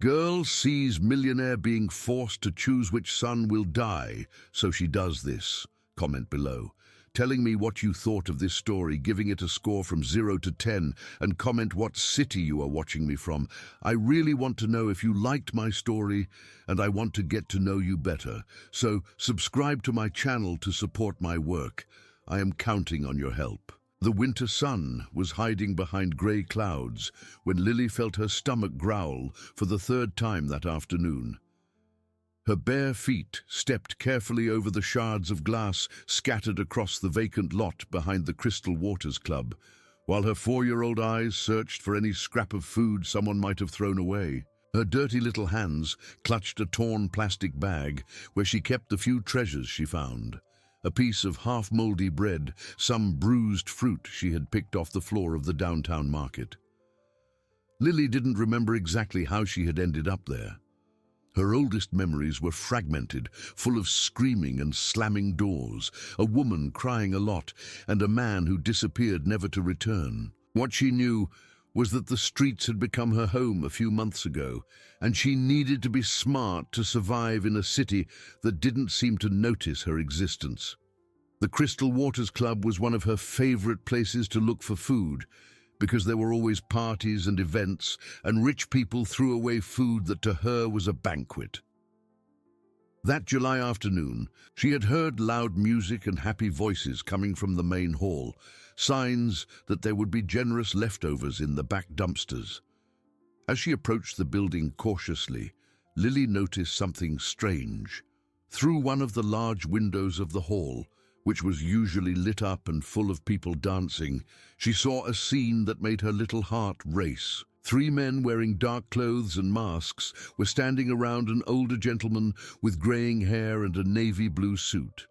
Girl sees millionaire being forced to choose which son will die, so she does this. Comment below, telling me what you thought of this story, giving it a score from 0 to 10, and comment what city you are watching me from. I really want to know if you liked my story, and I want to get to know you better. So subscribe to my channel to support my work. I am counting on your help. The winter sun was hiding behind grey clouds when Lily felt her stomach growl for the third time that afternoon. Her bare feet stepped carefully over the shards of glass scattered across the vacant lot behind the Crystal Waters Club, while her 4-year-old eyes searched for any scrap of food someone might have thrown away. Her dirty little hands clutched a torn plastic bag where she kept the few treasures she found. A piece of half-moldy bread, some bruised fruit she had picked off the floor of the downtown market. Lily didn't remember exactly how she had ended up there. Her oldest memories were fragmented, full of screaming and slamming doors, a woman crying a lot, and a man who disappeared never to return. What she knew was that the streets had become her home a few months ago, and she needed to be smart to survive in a city that didn't seem to notice her existence. The Crystal Waters Club was one of her favorite places to look for food, because there were always parties and events, and rich people threw away food that to her was a banquet. That July afternoon, she had heard loud music and happy voices coming from the main hall, signs that there would be generous leftovers in the back dumpsters. As she approached the building cautiously, Lily noticed something strange. Through one of the large windows of the hall, which was usually lit up and full of people dancing, she saw a scene that made her little heart race. 3 men wearing dark clothes and masks were standing around an older gentleman with graying hair and a navy blue suit.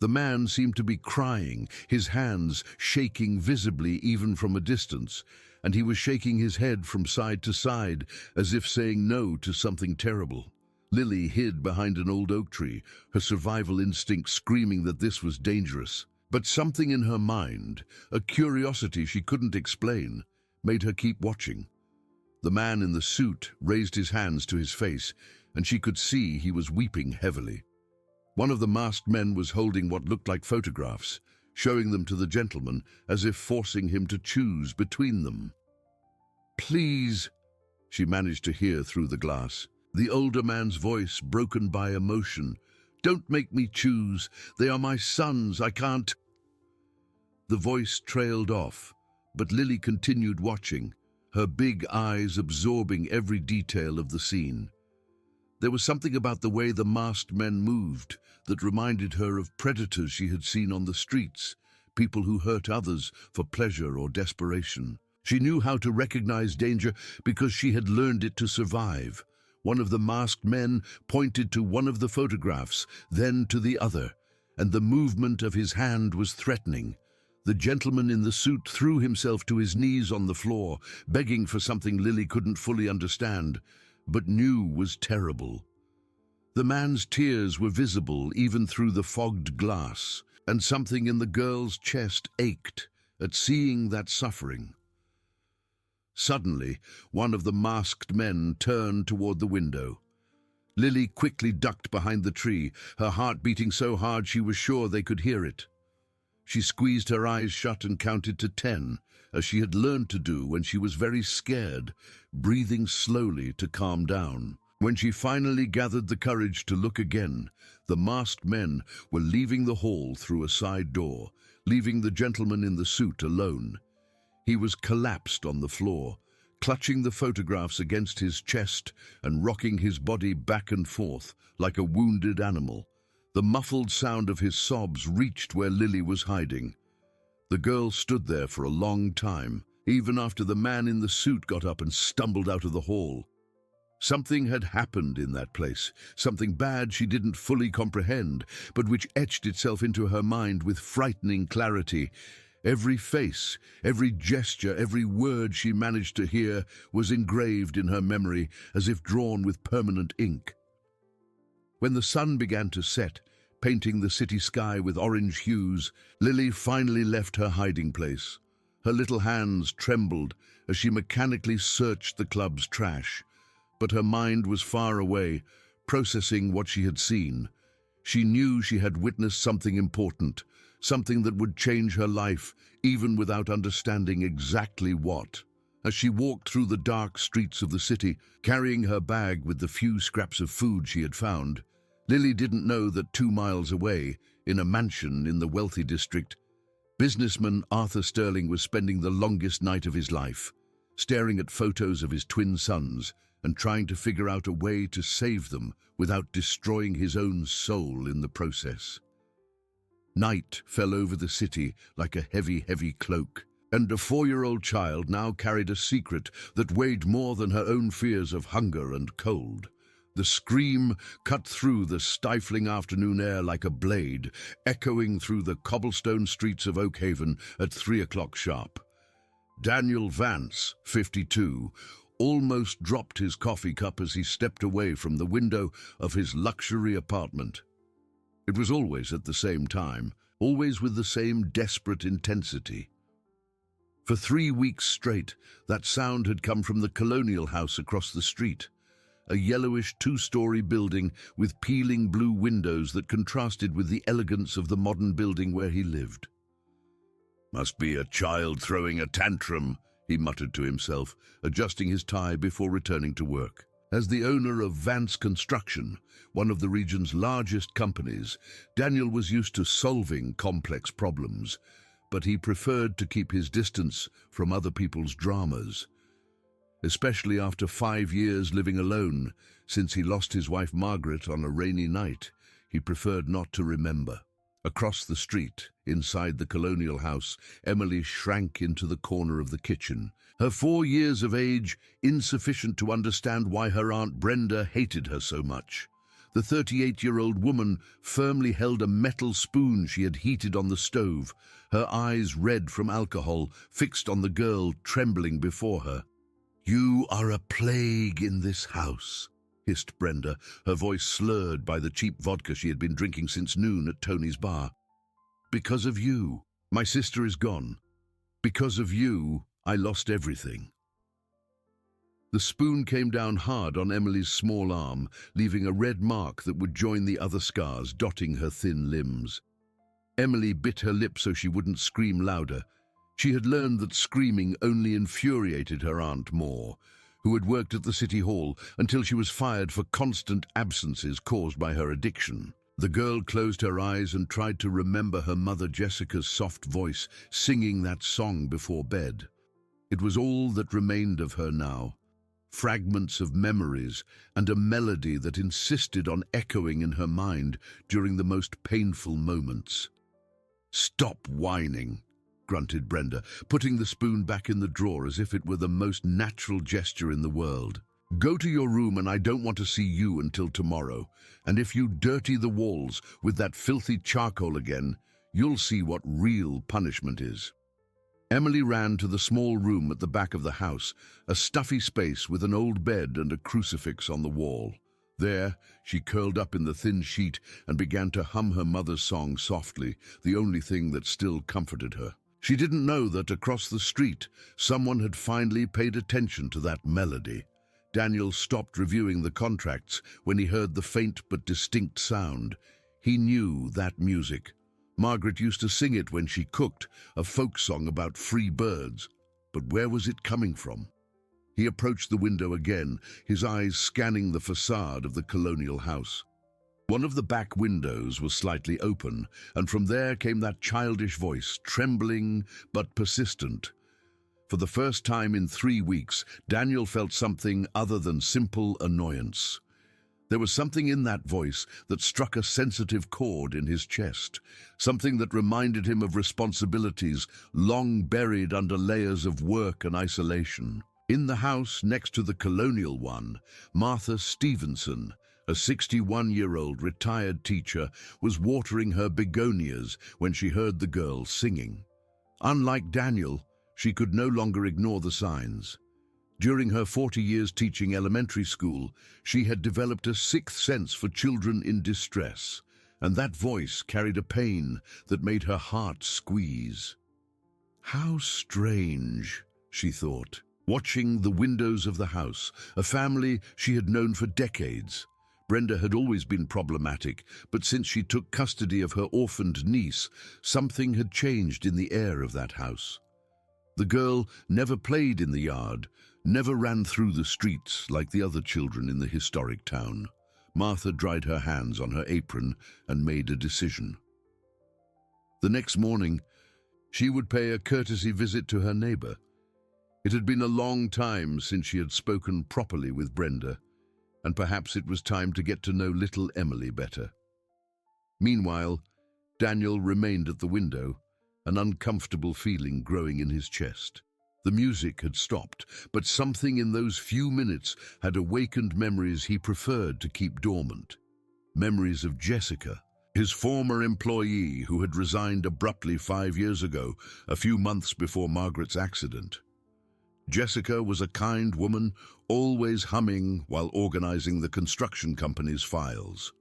The man seemed to be crying, his hands shaking visibly even from a distance, and he was shaking his head from side to side as if saying no to something terrible. Lily hid behind an old oak tree, her survival instinct screaming that this was dangerous. But something in her mind, a curiosity she couldn't explain, made her keep watching. The man in the suit raised his hands to his face, and she could see he was weeping heavily. One of the masked men was holding what looked like photographs, showing them to the gentleman as if forcing him to choose between them. "Please," she managed to hear through the glass. The older man's voice broken by emotion. "Don't make me choose. They are my sons. I can't." The voice trailed off, but Lily continued watching, her big eyes absorbing every detail of the scene. There was something about the way the masked men moved that reminded her of predators she had seen on the streets, people who hurt others for pleasure or desperation. She knew how to recognize danger because she had learned it to survive. One of the masked men pointed to one of the photographs, then to the other, and the movement of his hand was threatening. The gentleman in the suit threw himself to his knees on the floor, begging for something Lily couldn't fully understand, but knew was terrible. The man's tears were visible even through the fogged glass, and something in the girl's chest ached at seeing that suffering. Suddenly, one of the masked men turned toward the window. Lily quickly ducked behind the tree, her heart beating so hard she was sure they could hear it. She squeezed her eyes shut and counted to 10, as she had learned to do when she was very scared, breathing slowly to calm down. When she finally gathered the courage to look again, the masked men were leaving the hall through a side door, leaving the gentleman in the suit alone. He was collapsed on the floor, clutching the photographs against his chest and rocking his body back and forth like a wounded animal. The muffled sound of his sobs reached where Lily was hiding. The girl stood there for a long time, even after the man in the suit got up and stumbled out of the hall. Something had happened in that place, something bad she didn't fully comprehend, but which etched itself into her mind with frightening clarity. Every face, every gesture, every word she managed to hear was engraved in her memory as if drawn with permanent ink. When the sun began to set, painting the city sky with orange hues, Lily finally left her hiding place. Her little hands trembled as she mechanically searched the club's trash. but her mind was far away, processing what she had seen. She knew she had witnessed something important, something that would change her life, even without understanding exactly what. As she walked through the dark streets of the city, carrying her bag with the few scraps of food she had found, Lily didn't know that 2 miles away, in a mansion in the wealthy district, businessman Arthur Sterling was spending the longest night of his life, staring at photos of his twin sons and trying to figure out a way to save them without destroying his own soul in the process. Night fell over the city like a heavy, heavy cloak, and a 4-year-old child now carried a secret that weighed more than her own fears of hunger and cold. The scream cut through the stifling afternoon air like a blade, echoing through the cobblestone streets of Oakhaven at 3 o'clock sharp. Daniel Vance, 52, almost dropped his coffee cup as he stepped away from the window of his luxury apartment. It was always at the same time, always with the same desperate intensity. For 3 weeks straight, that sound had come from the colonial house across the street, a yellowish 2-story building with peeling blue windows that contrasted with the elegance of the modern building where he lived. "Must be a child throwing a tantrum," he muttered to himself, adjusting his tie before returning to work. As the owner of Vance Construction, one of the region's largest companies, Daniel was used to solving complex problems, but he preferred to keep his distance from other people's dramas. Especially after 5 years living alone, since he lost his wife Margaret on a rainy night, he preferred not to remember. Across the street, inside the colonial house, Emily shrank into the corner of the kitchen. Her 4 years of age, insufficient to understand why her Aunt Brenda hated her so much. The 38-year-old woman firmly held a metal spoon she had heated on the stove, her eyes red from alcohol, fixed on the girl trembling before her. "You are a plague in this house," hissed Brenda, her voice slurred by the cheap vodka she had been drinking since noon at Tony's bar. "Because of you, my sister is gone. Because of you, I lost everything." The spoon came down hard on Emily's small arm, leaving a red mark that would join the other scars dotting her thin limbs. Emily bit her lip so she wouldn't scream louder. She had learned that screaming only infuriated her aunt more, who had worked at the city hall until she was fired for constant absences caused by her addiction. The girl closed her eyes and tried to remember her mother Jessica's soft voice singing that song before bed. It was all that remained of her now, fragments of memories and a melody that insisted on echoing in her mind during the most painful moments. "Stop whining," grunted Brenda, putting the spoon back in the drawer as if it were the most natural gesture in the world. "Go to your room and I don't want to see you until tomorrow. And if you dirty the walls with that filthy charcoal again, you'll see what real punishment is." Emily ran to the small room at the back of the house, a stuffy space with an old bed and a crucifix on the wall. There, she curled up in the thin sheet and began to hum her mother's song softly, the only thing that still comforted her. She didn't know that across the street, someone had finally paid attention to that melody. Daniel stopped reviewing the contracts when he heard the faint but distinct sound. He knew that music. Margaret used to sing it when she cooked, a folk song about free birds. But where was it coming from? He approached the window again, his eyes scanning the facade of the colonial house. One of the back windows was slightly open, and from there came that childish voice, trembling but persistent. For the first time in 3 weeks, Daniel felt something other than simple annoyance. There was something in that voice that struck a sensitive chord in his chest, something that reminded him of responsibilities long buried under layers of work and isolation. In the house next to the colonial one, Martha Stevenson, a 61-year-old retired teacher, was watering her begonias when she heard the girl singing. Unlike Daniel, she could no longer ignore the signs. During her 40 years teaching elementary school, she had developed a sixth sense for children in distress, and that voice carried a pain that made her heart squeeze. How strange, she thought. watching the windows of the house, a family she had known for decades. Brenda had always been problematic, but since she took custody of her orphaned niece, something had changed in the air of that house. The girl never played in the yard, never ran through the streets like the other children in the historic town. Martha dried her hands on her apron and made a decision. The next morning, she would pay a courtesy visit to her neighbor. It had been a long time since she had spoken properly with Brenda, and perhaps it was time to get to know little Emily better. Meanwhile, Daniel remained at the window, an uncomfortable feeling growing in his chest. The music had stopped, but something in those few minutes had awakened memories he preferred to keep dormant. Memories of Jessica, his former employee who had resigned abruptly 5 years ago, a few months before Margaret's accident. Jessica was a kind woman, always humming while organizing the construction company's files.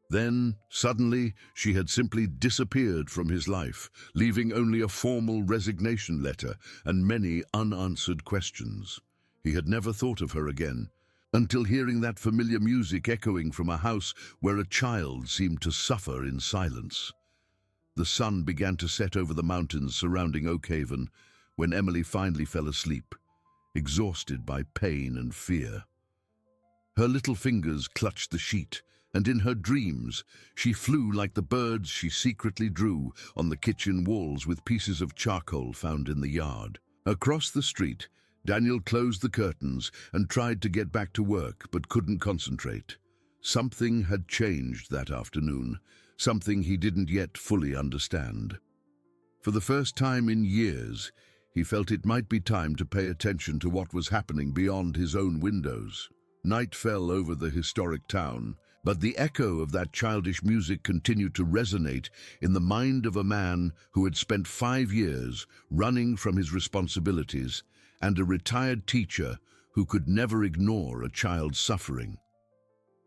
Then, suddenly, she had simply disappeared from his life, leaving only a formal resignation letter and many unanswered questions. He had never thought of her again, until hearing that familiar music echoing from a house where a child seemed to suffer in silence. The sun began to set over the mountains surrounding Oakhaven when Emily finally fell asleep, exhausted by pain and fear. Her little fingers clutched the sheet, and in her dreams, she flew like the birds she secretly drew on the kitchen walls with pieces of charcoal found in the yard. Across the street, Daniel closed the curtains and tried to get back to work, but couldn't concentrate. Something had changed that afternoon, something he didn't yet fully understand. For the first time in years, he felt it might be time to pay attention to what was happening beyond his own windows. Night fell over the historic town, but the echo of that childish music continued to resonate in the mind of a man who had spent 5 years running from his responsibilities and a retired teacher who could never ignore a child's suffering.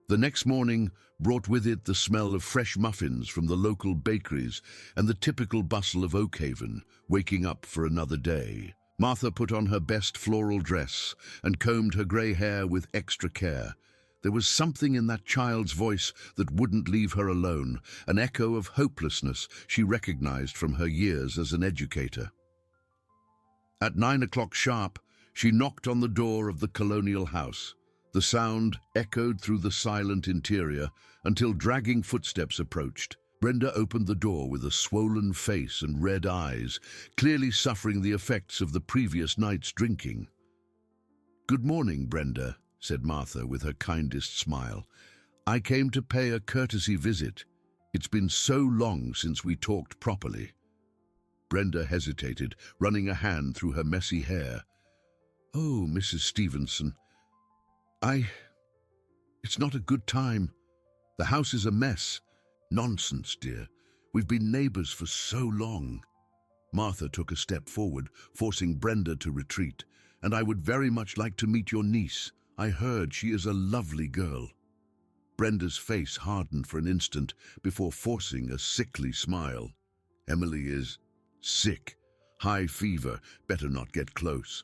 The next morning brought with it the smell of fresh muffins from the local bakeries and the typical bustle of Oakhaven, waking up for another day. Martha put on her best floral dress and combed her grey hair with extra care. There was something in that child's voice that wouldn't leave her alone, an echo of hopelessness she recognized from her years as an educator. At 9 o'clock sharp, she knocked on the door of the colonial house. The sound echoed through the silent interior until dragging footsteps approached. Brenda opened the door with a swollen face and red eyes, clearly suffering the effects of the previous night's drinking. "Good morning, Brenda," said Martha with her kindest smile. "I came to pay a courtesy visit. It's been so long since we talked properly." Brenda hesitated, running a hand through her messy hair. "Oh, Mrs. Stevenson, It's not a good time. The house is a mess." "Nonsense, dear. We've been neighbors for so long." Martha took a step forward, forcing Brenda to retreat. "And I would very much like to meet your niece. I heard she is a lovely girl." Brenda's face hardened for an instant before forcing a sickly smile. "Emily is sick. High fever. Better not get close."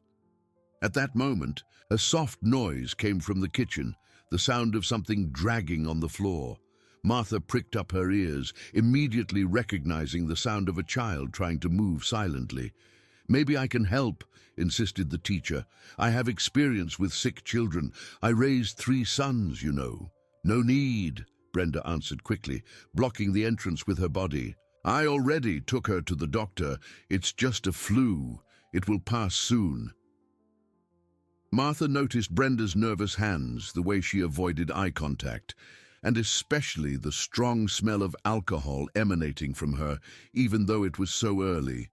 At that moment, a soft noise came from the kitchen, the sound of something dragging on the floor. Martha pricked up her ears, immediately recognizing the sound of a child trying to move silently. "Maybe I can help," insisted the teacher. "I have experience with sick children. I raised 3 sons, you know." "No need," Brenda answered quickly, blocking the entrance with her body. "I already took her to the doctor. It's just a flu. It will pass soon." Martha noticed Brenda's nervous hands, the way she avoided eye contact, and especially the strong smell of alcohol emanating from her, even though it was so early.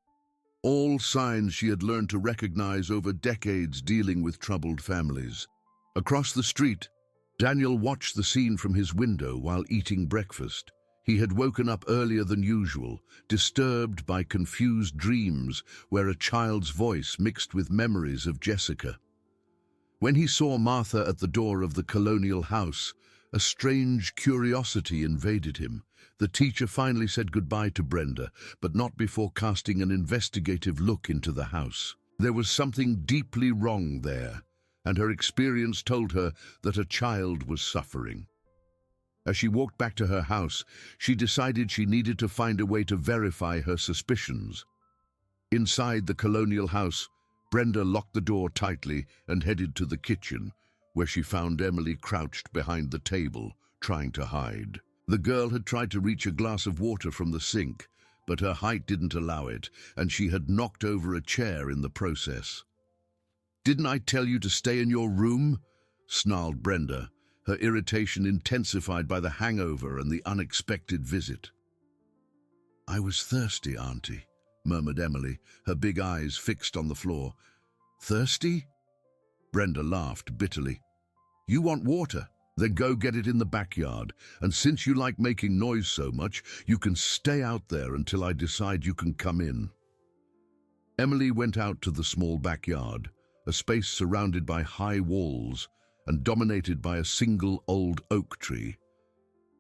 All signs she had learned to recognize over decades dealing with troubled families. Across the street, Daniel watched the scene from his window while eating breakfast. He had woken up earlier than usual, disturbed by confused dreams where a child's voice mixed with memories of Jessica. When he saw Martha at the door of the colonial house, a strange curiosity invaded him. The teacher finally said goodbye to Brenda, but not before casting an investigative look into the house. There was something deeply wrong there, and her experience told her that a child was suffering. As she walked back to her house, she decided she needed to find a way to verify her suspicions. Inside the colonial house, Brenda locked the door tightly and headed to the kitchen, where she found Emily crouched behind the table, trying to hide. The girl had tried to reach a glass of water from the sink, but her height didn't allow it, and she had knocked over a chair in the process. "Didn't I tell you to stay in your room?" snarled Brenda, her irritation intensified by the hangover and the unexpected visit. "I was thirsty, Auntie," murmured Emily, her big eyes fixed on the floor. "Thirsty?" Brenda laughed bitterly. "You want water? Then go get it in the backyard, and since you like making noise so much, you can stay out there until I decide you can come in." Emily went out to the small backyard, a space surrounded by high walls and dominated by a single old oak tree.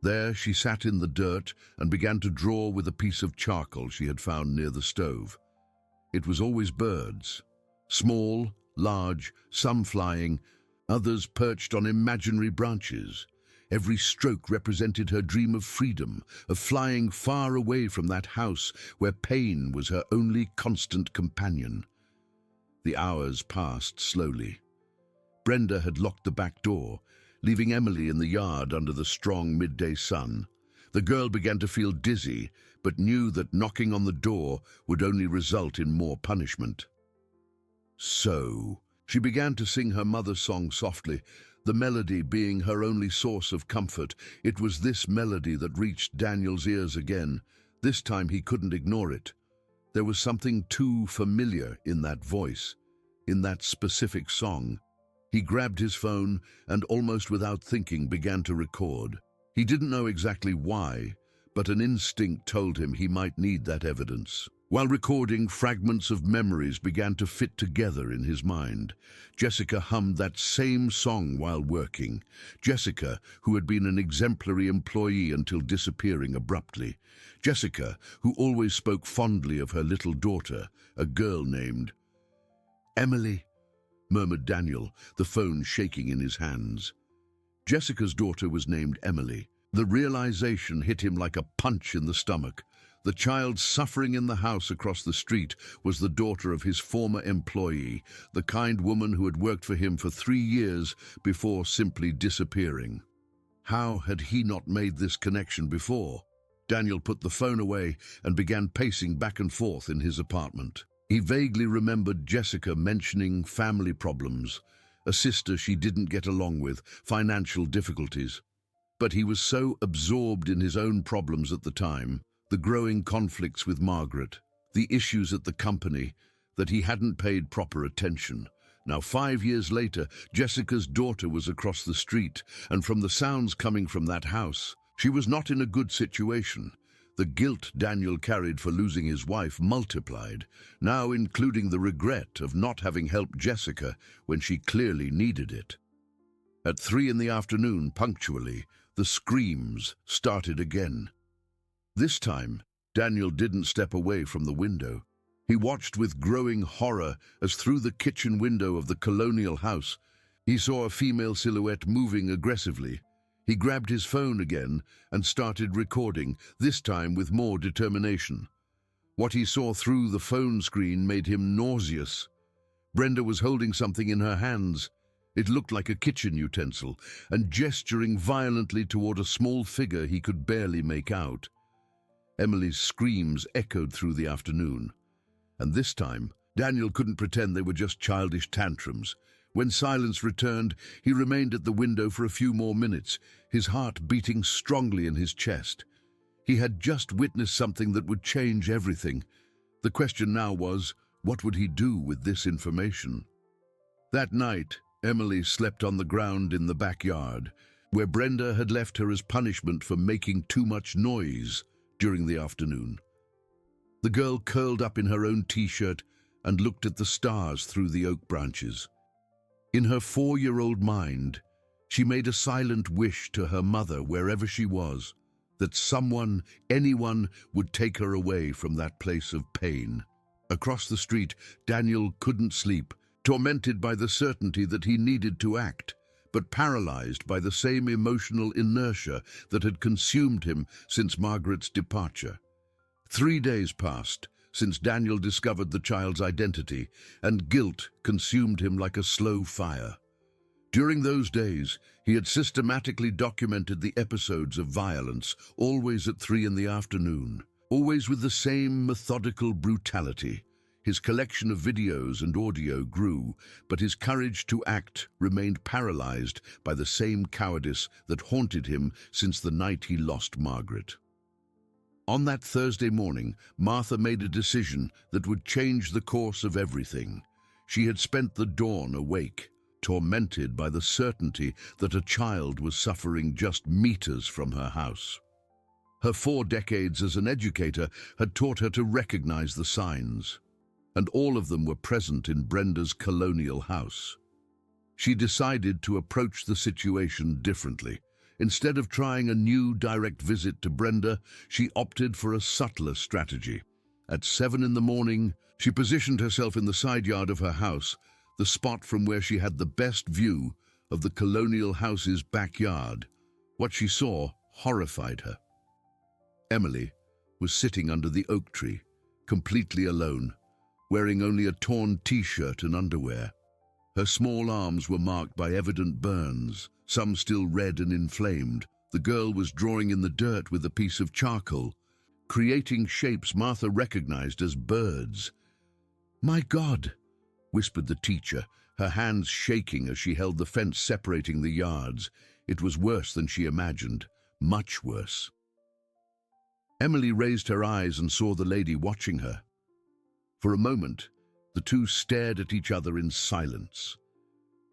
There she sat in the dirt and began to draw with a piece of charcoal she had found near the stove. It was always birds, small, large, some flying, others perched on imaginary branches. Every stroke represented her dream of freedom, of flying far away from that house where pain was her only constant companion. The hours passed slowly. Brenda had locked the back door, leaving Emily in the yard under the strong midday sun. The girl began to feel dizzy, but knew that knocking on the door would only result in more punishment. So she began to sing her mother's song softly, the melody being her only source of comfort. It was this melody that reached Daniel's ears again. This time he couldn't ignore it. There was something too familiar in that voice, in that specific song. He grabbed his phone and, almost without thinking, began to record. He didn't know exactly why, but an instinct told him he might need that evidence. While recording, fragments of memories began to fit together in his mind. Jessica hummed that same song while working. Jessica, who had been an exemplary employee until disappearing abruptly. Jessica, who always spoke fondly of her little daughter, a girl named Emily, murmured Daniel, the phone shaking in his hands. Jessica's daughter was named Emily. The realization hit him like a punch in the stomach. The child suffering in the house across the street was the daughter of his former employee, the kind woman who had worked for him for 3 years before simply disappearing. How had he not made this connection before? Daniel put the phone away and began pacing back and forth in his apartment. He vaguely remembered Jessica mentioning family problems, a sister she didn't get along with, financial difficulties. But he was so absorbed in his own problems at the time, the growing conflicts with Margaret, the issues at the company, that he hadn't paid proper attention. Now, 5 years later, Jessica's daughter was across the street, and from the sounds coming from that house, she was not in a good situation. The guilt Daniel carried for losing his wife multiplied, now including the regret of not having helped Jessica when she clearly needed it. At 3 in the afternoon, punctually, the screams started again. This time, Daniel didn't step away from the window. He watched with growing horror as through the kitchen window of the colonial house, he saw a female silhouette moving aggressively. He grabbed his phone again and started recording, this time with more determination. What he saw through the phone screen made him nauseous. Brenda was holding something in her hands. It looked like a kitchen utensil, and gesturing violently toward a small figure he could barely make out. Emily's screams echoed through the afternoon. And this time, Daniel couldn't pretend they were just childish tantrums. When silence returned, he remained at the window for a few more minutes, his heart beating strongly in his chest. He had just witnessed something that would change everything. The question now was, what would he do with this information? That night, Emily slept on the ground in the backyard, where Brenda had left her as punishment for making too much noise during the afternoon. The girl curled up in her own t-shirt and looked at the stars through the oak branches. In her 4-year-old mind, she made a silent wish to her mother wherever she was, that someone, anyone, would take her away from that place of pain. Across the street, Daniel couldn't sleep, tormented by the certainty that he needed to act, but paralyzed by the same emotional inertia that had consumed him since Margaret's departure. 3 days passed since Daniel discovered the child's identity, and guilt consumed him like a slow fire. During those days, he had systematically documented the episodes of violence, always at 3 in the afternoon, always with the same methodical brutality. His collection of videos and audio grew, but his courage to act remained paralyzed by the same cowardice that haunted him since the night he lost Margaret. On that Thursday morning, Martha made a decision that would change the course of everything. She had spent the dawn awake, tormented by the certainty that a child was suffering just meters from her house. Her 4 decades as an educator had taught her to recognize the signs, and all of them were present in Brenda's colonial house. She decided to approach the situation differently. Instead of trying a new direct visit to Brenda, she opted for a subtler strategy. At 7 in the morning, she positioned herself in the side yard of her house, the spot from where she had the best view of the colonial house's backyard. What she saw horrified her. Emily was sitting under the oak tree, completely alone, wearing only a torn t-shirt and underwear. Her small arms were marked by evident burns, some still red and inflamed. The girl was drawing in the dirt with a piece of charcoal, creating shapes Martha recognized as birds. "My God," whispered the teacher, her hands shaking as she held the fence separating the yards. It was worse than she imagined, much worse. Emily raised her eyes and saw the lady watching her. For a moment, the two stared at each other in silence.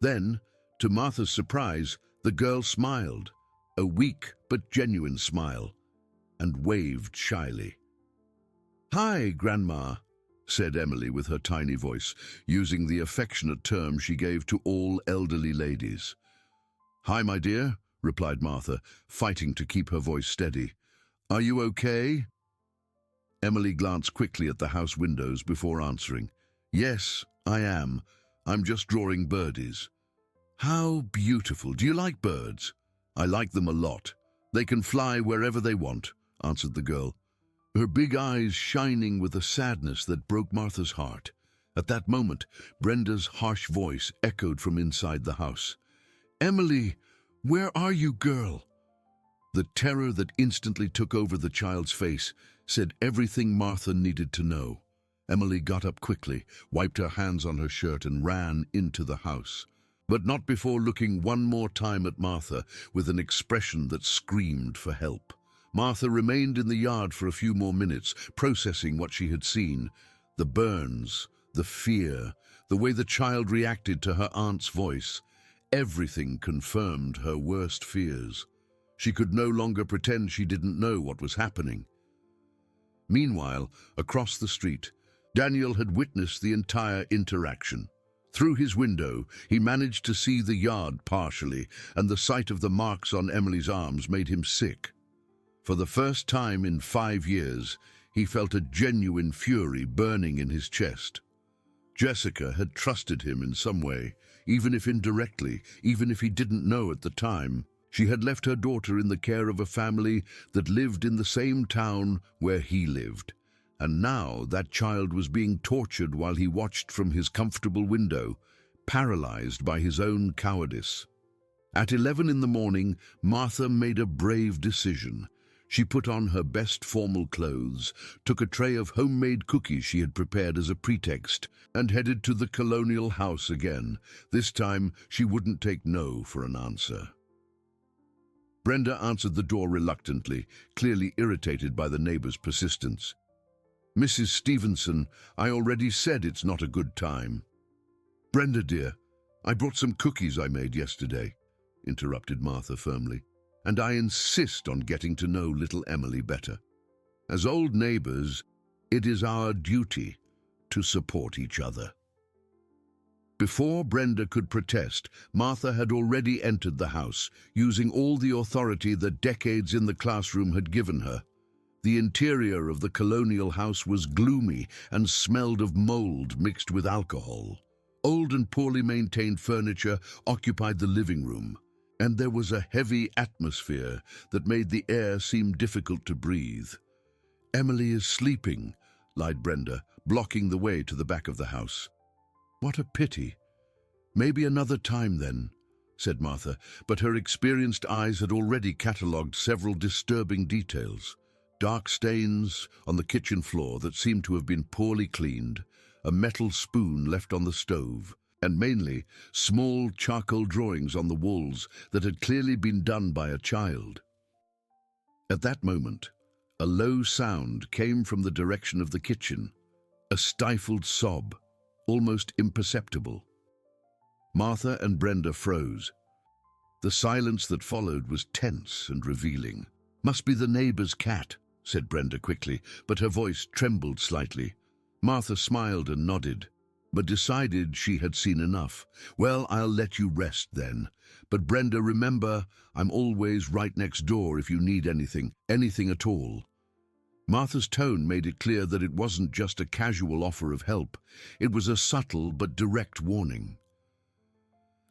Then, to Martha's surprise, the girl smiled, a weak but genuine smile, and waved shyly. "Hi, Grandma," said Emily with her tiny voice, using the affectionate term she gave to all elderly ladies. "Hi, my dear," replied Martha, fighting to keep her voice steady. "Are you okay?" Emily glanced quickly at the house windows before answering. "Yes, I am. I'm just drawing birdies." "How beautiful. Do you like birds?" "I like them a lot. They can fly wherever they want," answered the girl, her big eyes shining with a sadness that broke Martha's heart. At that moment, Brenda's harsh voice echoed from inside the house. "Emily, where are you, girl?" The terror that instantly took over the child's face said everything Martha needed to know. Emily got up quickly, wiped her hands on her shirt and ran into the house, but not before looking one more time at Martha with an expression that screamed for help. Martha remained in the yard for a few more minutes, processing what she had seen. The burns, the fear, the way the child reacted to her aunt's voice. Everything confirmed her worst fears. She could no longer pretend she didn't know what was happening. Meanwhile, across the street, Daniel had witnessed the entire interaction. Through his window, he managed to see the yard partially, and the sight of the marks on Emily's arms made him sick. For the first time in 5 years, he felt a genuine fury burning in his chest. Jessica had trusted him in some way, even if indirectly, even if he didn't know at the time. She had left her daughter in the care of a family that lived in the same town where he lived. And now that child was being tortured while he watched from his comfortable window, paralyzed by his own cowardice. At 11 in the morning, Martha made a brave decision. She put on her best formal clothes, took a tray of homemade cookies she had prepared as a pretext, and headed to the colonial house again. This time, she wouldn't take no for an answer. Brenda answered the door reluctantly, clearly irritated by the neighbor's persistence. "Mrs. Stevenson, I already said it's not a good time." "Brenda, dear, I brought some cookies I made yesterday," interrupted Martha firmly, "and I insist on getting to know little Emily better. As old neighbors, it is our duty to support each other." Before Brenda could protest, Martha had already entered the house, using all the authority that decades in the classroom had given her. The interior of the colonial house was gloomy and smelled of mold mixed with alcohol. Old and poorly maintained furniture occupied the living room, and there was a heavy atmosphere that made the air seem difficult to breathe. "Emily is sleeping," lied Brenda, blocking the way to the back of the house. "What a pity. Maybe another time then," said Martha, but her experienced eyes had already catalogued several disturbing details. Dark stains on the kitchen floor that seemed to have been poorly cleaned, a metal spoon left on the stove, and mainly small charcoal drawings on the walls that had clearly been done by a child. At that moment, a low sound came from the direction of the kitchen, a stifled sob, almost imperceptible. Martha and Brenda froze. The silence that followed was tense and revealing. "Must be the neighbor's cat," said Brenda quickly, but her voice trembled slightly. Martha smiled and nodded, but decided she had seen enough. "Well, I'll let you rest then. But Brenda, remember, I'm always right next door if you need anything at all." Martha's tone made it clear that it wasn't just a casual offer of help. It was a subtle but direct warning.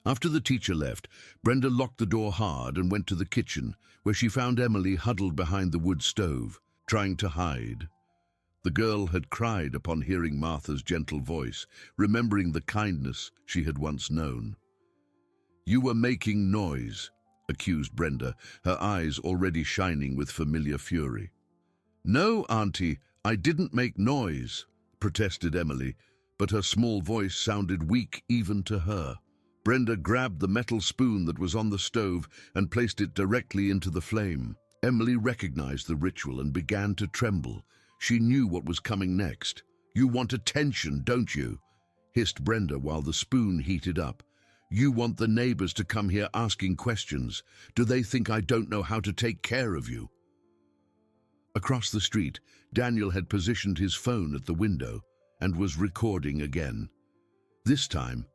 After the teacher left, Brenda locked the door hard and went to the kitchen, where she found Emily huddled behind the wood stove, trying to hide. The girl had cried upon hearing Martha's gentle voice, remembering the kindness she had once known. "You were making noise," accused Brenda, her eyes already shining with familiar fury. "No, Auntie, I didn't make noise," protested Emily, but her small voice sounded weak even to her. Brenda grabbed the metal spoon that was on the stove and placed it directly into the flame. Emily recognized the ritual and began to tremble. She knew what was coming next. "You want attention, don't you?" hissed Brenda while the spoon heated up. "You want the neighbors to come here asking questions. Do they think I don't know how to take care of you?" Across the street, Daniel had positioned his phone at the window and was recording again. This time,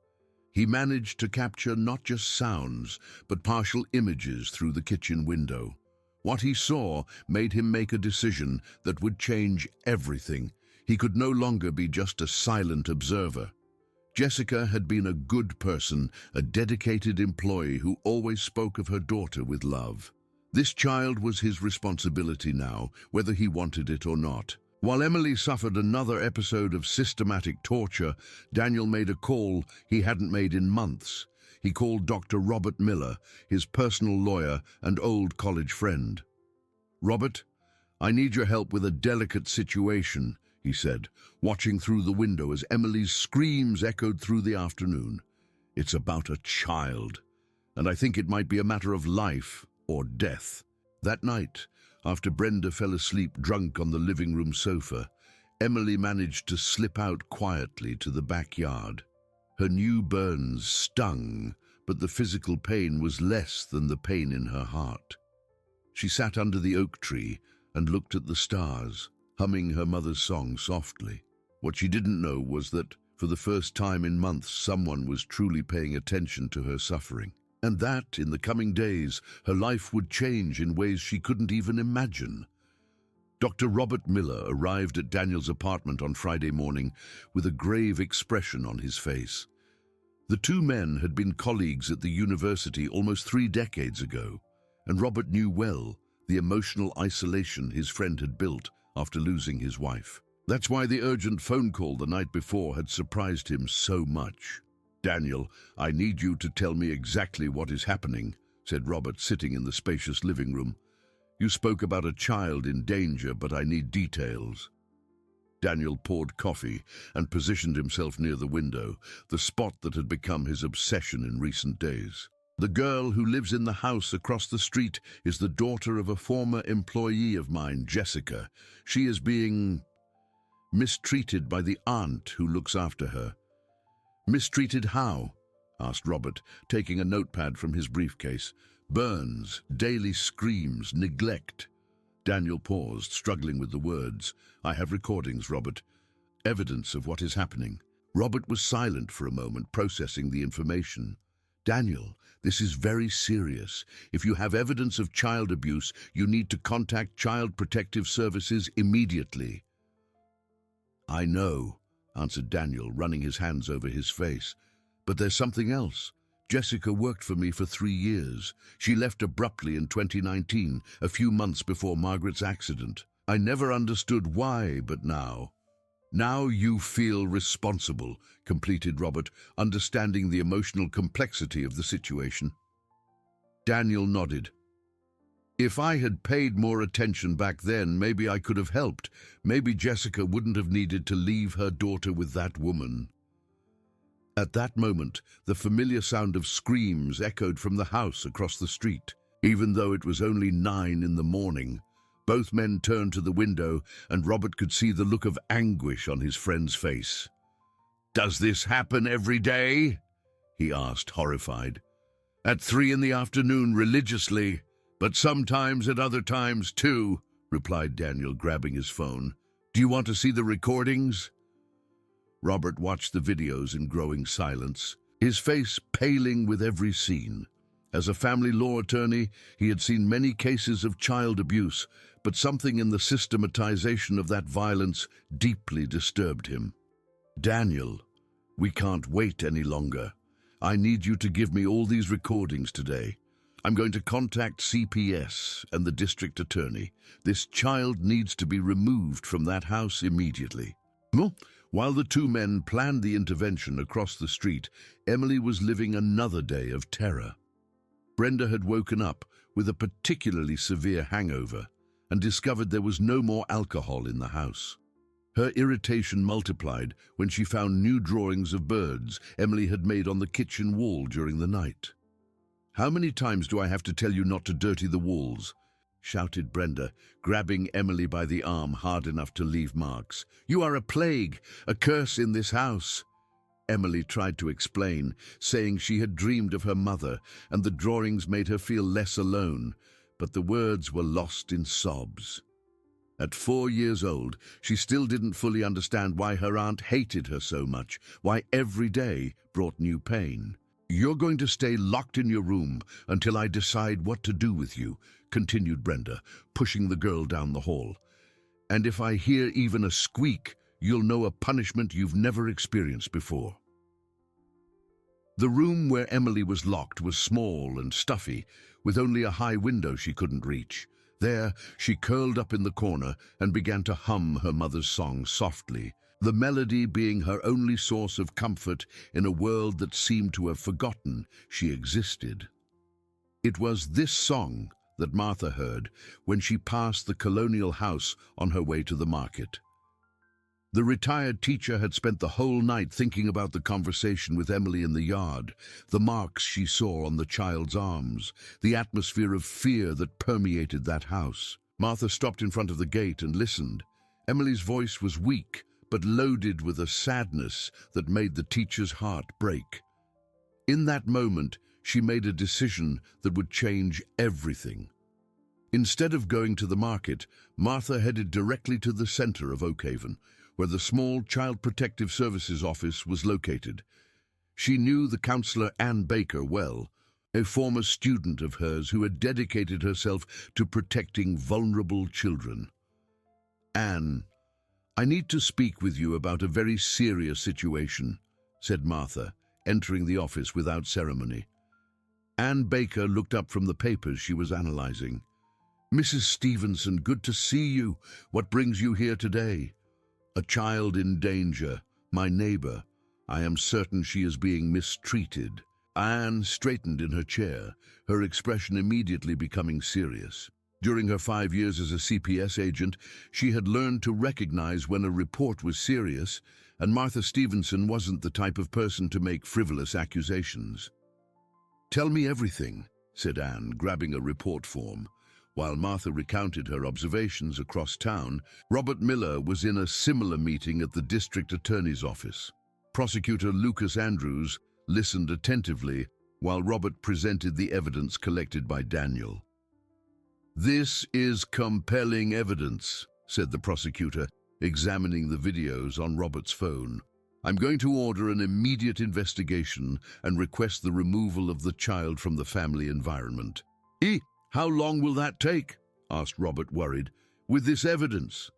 he managed to capture not just sounds, but partial images through the kitchen window. What he saw made him make a decision that would change everything. He could no longer be just a silent observer. Jessica had been a good person, a dedicated employee who always spoke of her daughter with love. This child was his responsibility now, whether he wanted it or not. While Emily suffered another episode of systematic torture, Daniel made a call he hadn't made in months. He called Dr. Robert Miller, his personal lawyer and old college friend. "Robert, I need your help with a delicate situation," he said, watching through the window as Emily's screams echoed through the afternoon. "It's about a child, and I think it might be a matter of life or death." That night, after Brenda fell asleep drunk on the living room sofa, Emily managed to slip out quietly to the backyard. Her new burns stung, but the physical pain was less than the pain in her heart. She sat under the oak tree and looked at the stars, humming her mother's song softly. What she didn't know was that, for the first time in months, someone was truly paying attention to her suffering. And that, in the coming days, her life would change in ways she couldn't even imagine. Dr. Robert Miller arrived at Daniel's apartment on Friday morning with a grave expression on his face. The two men had been colleagues at the university almost 3 decades ago, and Robert knew well the emotional isolation his friend had built after losing his wife. That's why the urgent phone call the night before had surprised him so much. "Daniel, I need you to tell me exactly what is happening," said Robert, sitting in the spacious living room. "You spoke about a child in danger, but I need details." Daniel poured coffee and positioned himself near the window, the spot that had become his obsession in recent days. "The girl who lives in the house across the street is the daughter of a former employee of mine, Jessica. She is being mistreated by the aunt who looks after her." "Mistreated how?" asked Robert, taking a notepad from his briefcase. "Burns, daily screams, neglect." Daniel paused, struggling with the words. "I have recordings, Robert. Evidence of what is happening." Robert was silent for a moment, processing the information. Daniel, this is very serious. If you have evidence of child abuse, you need to contact Child Protective Services immediately. I know, answered Daniel, running his hands over his face. But there's something else. Jessica worked for me for 3 years. She left abruptly in 2019, a few months before Margaret's accident. I never understood why, but now. Now you feel responsible, completed Robert, understanding the emotional complexity of the situation. Daniel nodded. If I had paid more attention back then, maybe I could have helped. Maybe Jessica wouldn't have needed to leave her daughter with that woman. At that moment, the familiar sound of screams echoed from the house across the street. Even though it was only 9 in the morning, both men turned to the window, and Robert could see the look of anguish on his friend's face. "Does this happen every day?" he asked, horrified. "At 3 in the afternoon religiously, but sometimes at other times too," replied Daniel, grabbing his phone. "Do you want to see the recordings?" Robert watched the videos in growing silence, his face paling with every scene. As a family law attorney, he had seen many cases of child abuse, but something in the systematization of that violence deeply disturbed him. "Daniel, we can't wait any longer. I need you to give me all these recordings today. I'm going to contact CPS and the district attorney. This child needs to be removed from that house immediately." While the two men planned the intervention across the street, Emily was living another day of terror. Brenda had woken up with a particularly severe hangover and discovered there was no more alcohol in the house. Her irritation multiplied when she found new drawings of birds Emily had made on the kitchen wall during the night. "How many times do I have to tell you not to dirty the walls?" shouted Brenda, grabbing Emily by the arm hard enough to leave marks. "You are a plague, a curse in this house." Emily tried to explain, saying she had dreamed of her mother and the drawings made her feel less alone, but the words were lost in sobs. At 4 years old, she still didn't fully understand why her aunt hated her so much, why every day brought new pain. "You're going to stay locked in your room until I decide what to do with you," continued Brenda, pushing the girl down the hall. "And if I hear even a squeak, you'll know a punishment you've never experienced before." The room where Emily was locked was small and stuffy, with only a high window she couldn't reach. There, she curled up in the corner and began to hum her mother's song softly, the melody being her only source of comfort in a world that seemed to have forgotten she existed. It was this song that Martha heard when she passed the colonial house on her way to the market. The retired teacher had spent the whole night thinking about the conversation with Emily in the yard, the marks she saw on the child's arms, the atmosphere of fear that permeated that house. Martha stopped in front of the gate and listened. Emily's voice was weak, but loaded with a sadness that made the teacher's heart break. In that moment, she made a decision that would change everything. Instead of going to the market, Martha headed directly to the center of Oakhaven, where the small Child Protective Services office was located. She knew the counselor Ann Baker well, a former student of hers who had dedicated herself to protecting vulnerable children. "Ann, I need to speak with you about a very serious situation," said Martha, entering the office without ceremony. Ann Baker looked up from the papers she was analyzing. "Mrs. Stevenson, good to see you. What brings you here today?" "A child in danger, my neighbor. I am certain she is being mistreated." Anne straightened in her chair, her expression immediately becoming serious. During her 5 years as a CPS agent, she had learned to recognize when a report was serious, and Martha Stevenson wasn't the type of person to make frivolous accusations. "Tell me everything," said Anne, grabbing a report form. While Martha recounted her observations across town, Robert Miller was in a similar meeting at the district attorney's office. Prosecutor Lucas Andrews listened attentively while Robert presented the evidence collected by Daniel. "This is compelling evidence," said the prosecutor, examining the videos on Robert's phone. I'm going to order an immediate investigation and request the removal of the child from the family environment." How long will that take?" asked Robert, worried. "With this evidence?"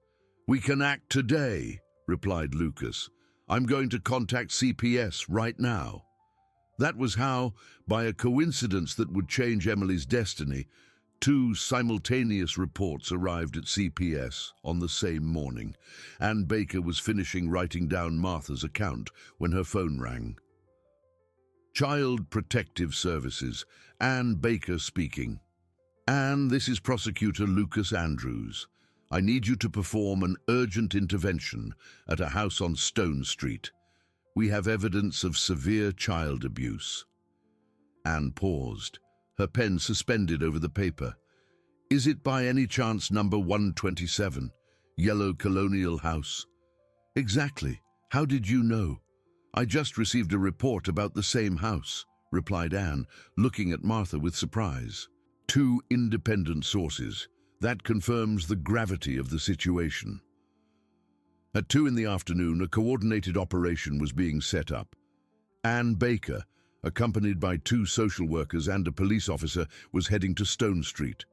"We can act today," replied Lucas. "I'm going to contact CPS right now." That was how, by a coincidence that would change Emily's destiny, two simultaneous reports arrived at CPS on the same morning. Anne Baker was finishing writing down Martha's account when her phone rang. Child Protective Services, Anne Baker speaking. "Anne, this is Prosecutor Lucas Andrews. I need you to perform an urgent intervention at a house on Stone Street. We have evidence of severe child abuse." Anne paused, her pen suspended over the paper. "Is it by any chance number 127, Yellow Colonial House?" "Exactly. How did you know?" "I just received a report about the same house," replied Anne, looking at Martha with surprise. "Two independent sources. That confirms the gravity of the situation." At 2 in the afternoon, a coordinated operation was being set up. Anne Baker, accompanied by 2 social workers and a police officer, was heading to Stone Street.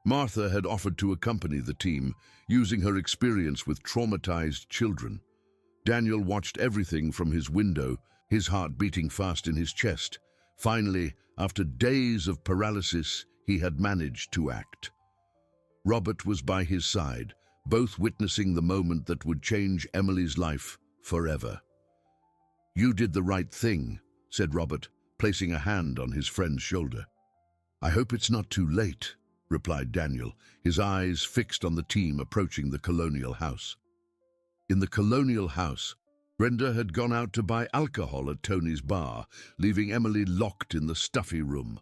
Martha had offered to accompany the team, using her experience with traumatized children. Daniel watched everything from his window, his heart beating fast in his chest. Finally, after days of paralysis, he had managed to act. Robert was by his side, both witnessing the moment that would change Emily's life forever. "You did the right thing," said Robert, placing a hand on his friend's shoulder. "I hope it's not too late," replied Daniel, his eyes fixed on the team approaching the Colonial House. In the Colonial House, Brenda had gone out to buy alcohol at Tony's bar, leaving Emily locked in the stuffy room.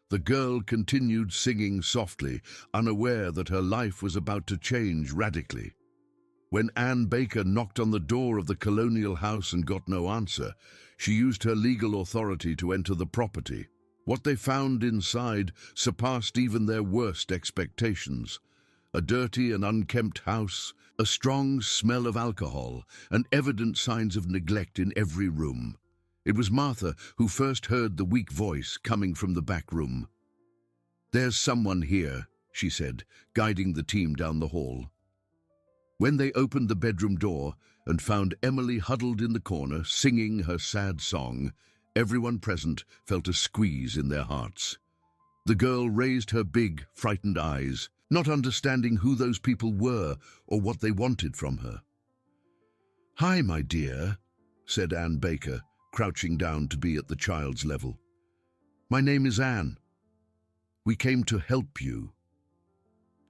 The girl continued singing softly, unaware that her life was about to change radically. When Anne Baker knocked on the door of the Colonial House and got no answer, she used her legal authority to enter the property. What they found inside surpassed even their worst expectations. A dirty and unkempt house, a strong smell of alcohol, and evident signs of neglect in every room. It was Martha who first heard the weak voice coming from the back room. "There's someone here," she said, guiding the team down the hall. When they opened the bedroom door and found Emily huddled in the corner, singing her sad song, everyone present felt a squeeze in their hearts. The girl raised her big, frightened eyes, not understanding who those people were or what they wanted from her. "Hi, my dear," said Anne Baker, crouching down to be at the child's level. "My name is Anne. We came to help you."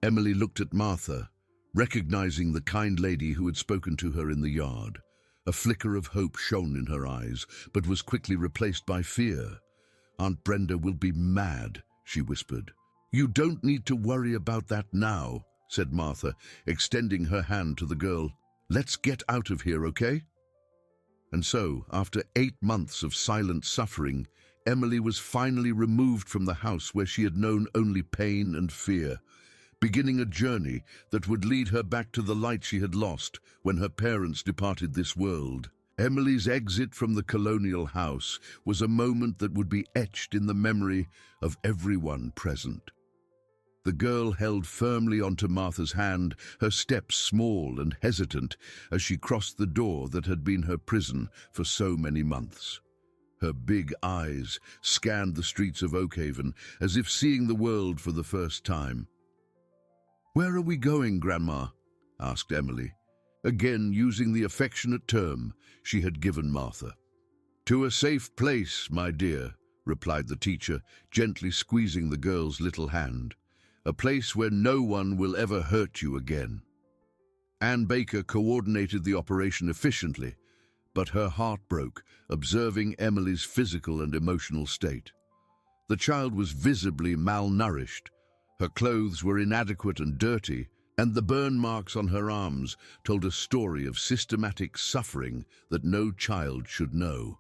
Emily looked at Martha, recognizing the kind lady who had spoken to her in the yard. A flicker of hope shone in her eyes, but was quickly replaced by fear. "Aunt Brenda will be mad," she whispered. "You don't need to worry about that now," said Martha, extending her hand to the girl. "Let's get out of here, okay?" And so, after 8 months of silent suffering, Emily was finally removed from the house where she had known only pain and fear, beginning a journey that would lead her back to the light she had lost when her parents departed this world. Emily's exit from the Colonial House was a moment that would be etched in the memory of everyone present. The girl held firmly onto Martha's hand, her steps small and hesitant as she crossed the door that had been her prison for so many months. Her big eyes scanned the streets of Oakhaven as if seeing the world for the first time. "Where are we going, Grandma?" asked Emily, again using the affectionate term she had given Martha. "To a safe place, my dear," replied the teacher, gently squeezing the girl's little hand. "A place where no one will ever hurt you again." Anne Baker coordinated the operation efficiently, but her heart broke, observing Emily's physical and emotional state. The child was visibly malnourished. Her clothes were inadequate and dirty, and the burn marks on her arms told a story of systematic suffering that no child should know.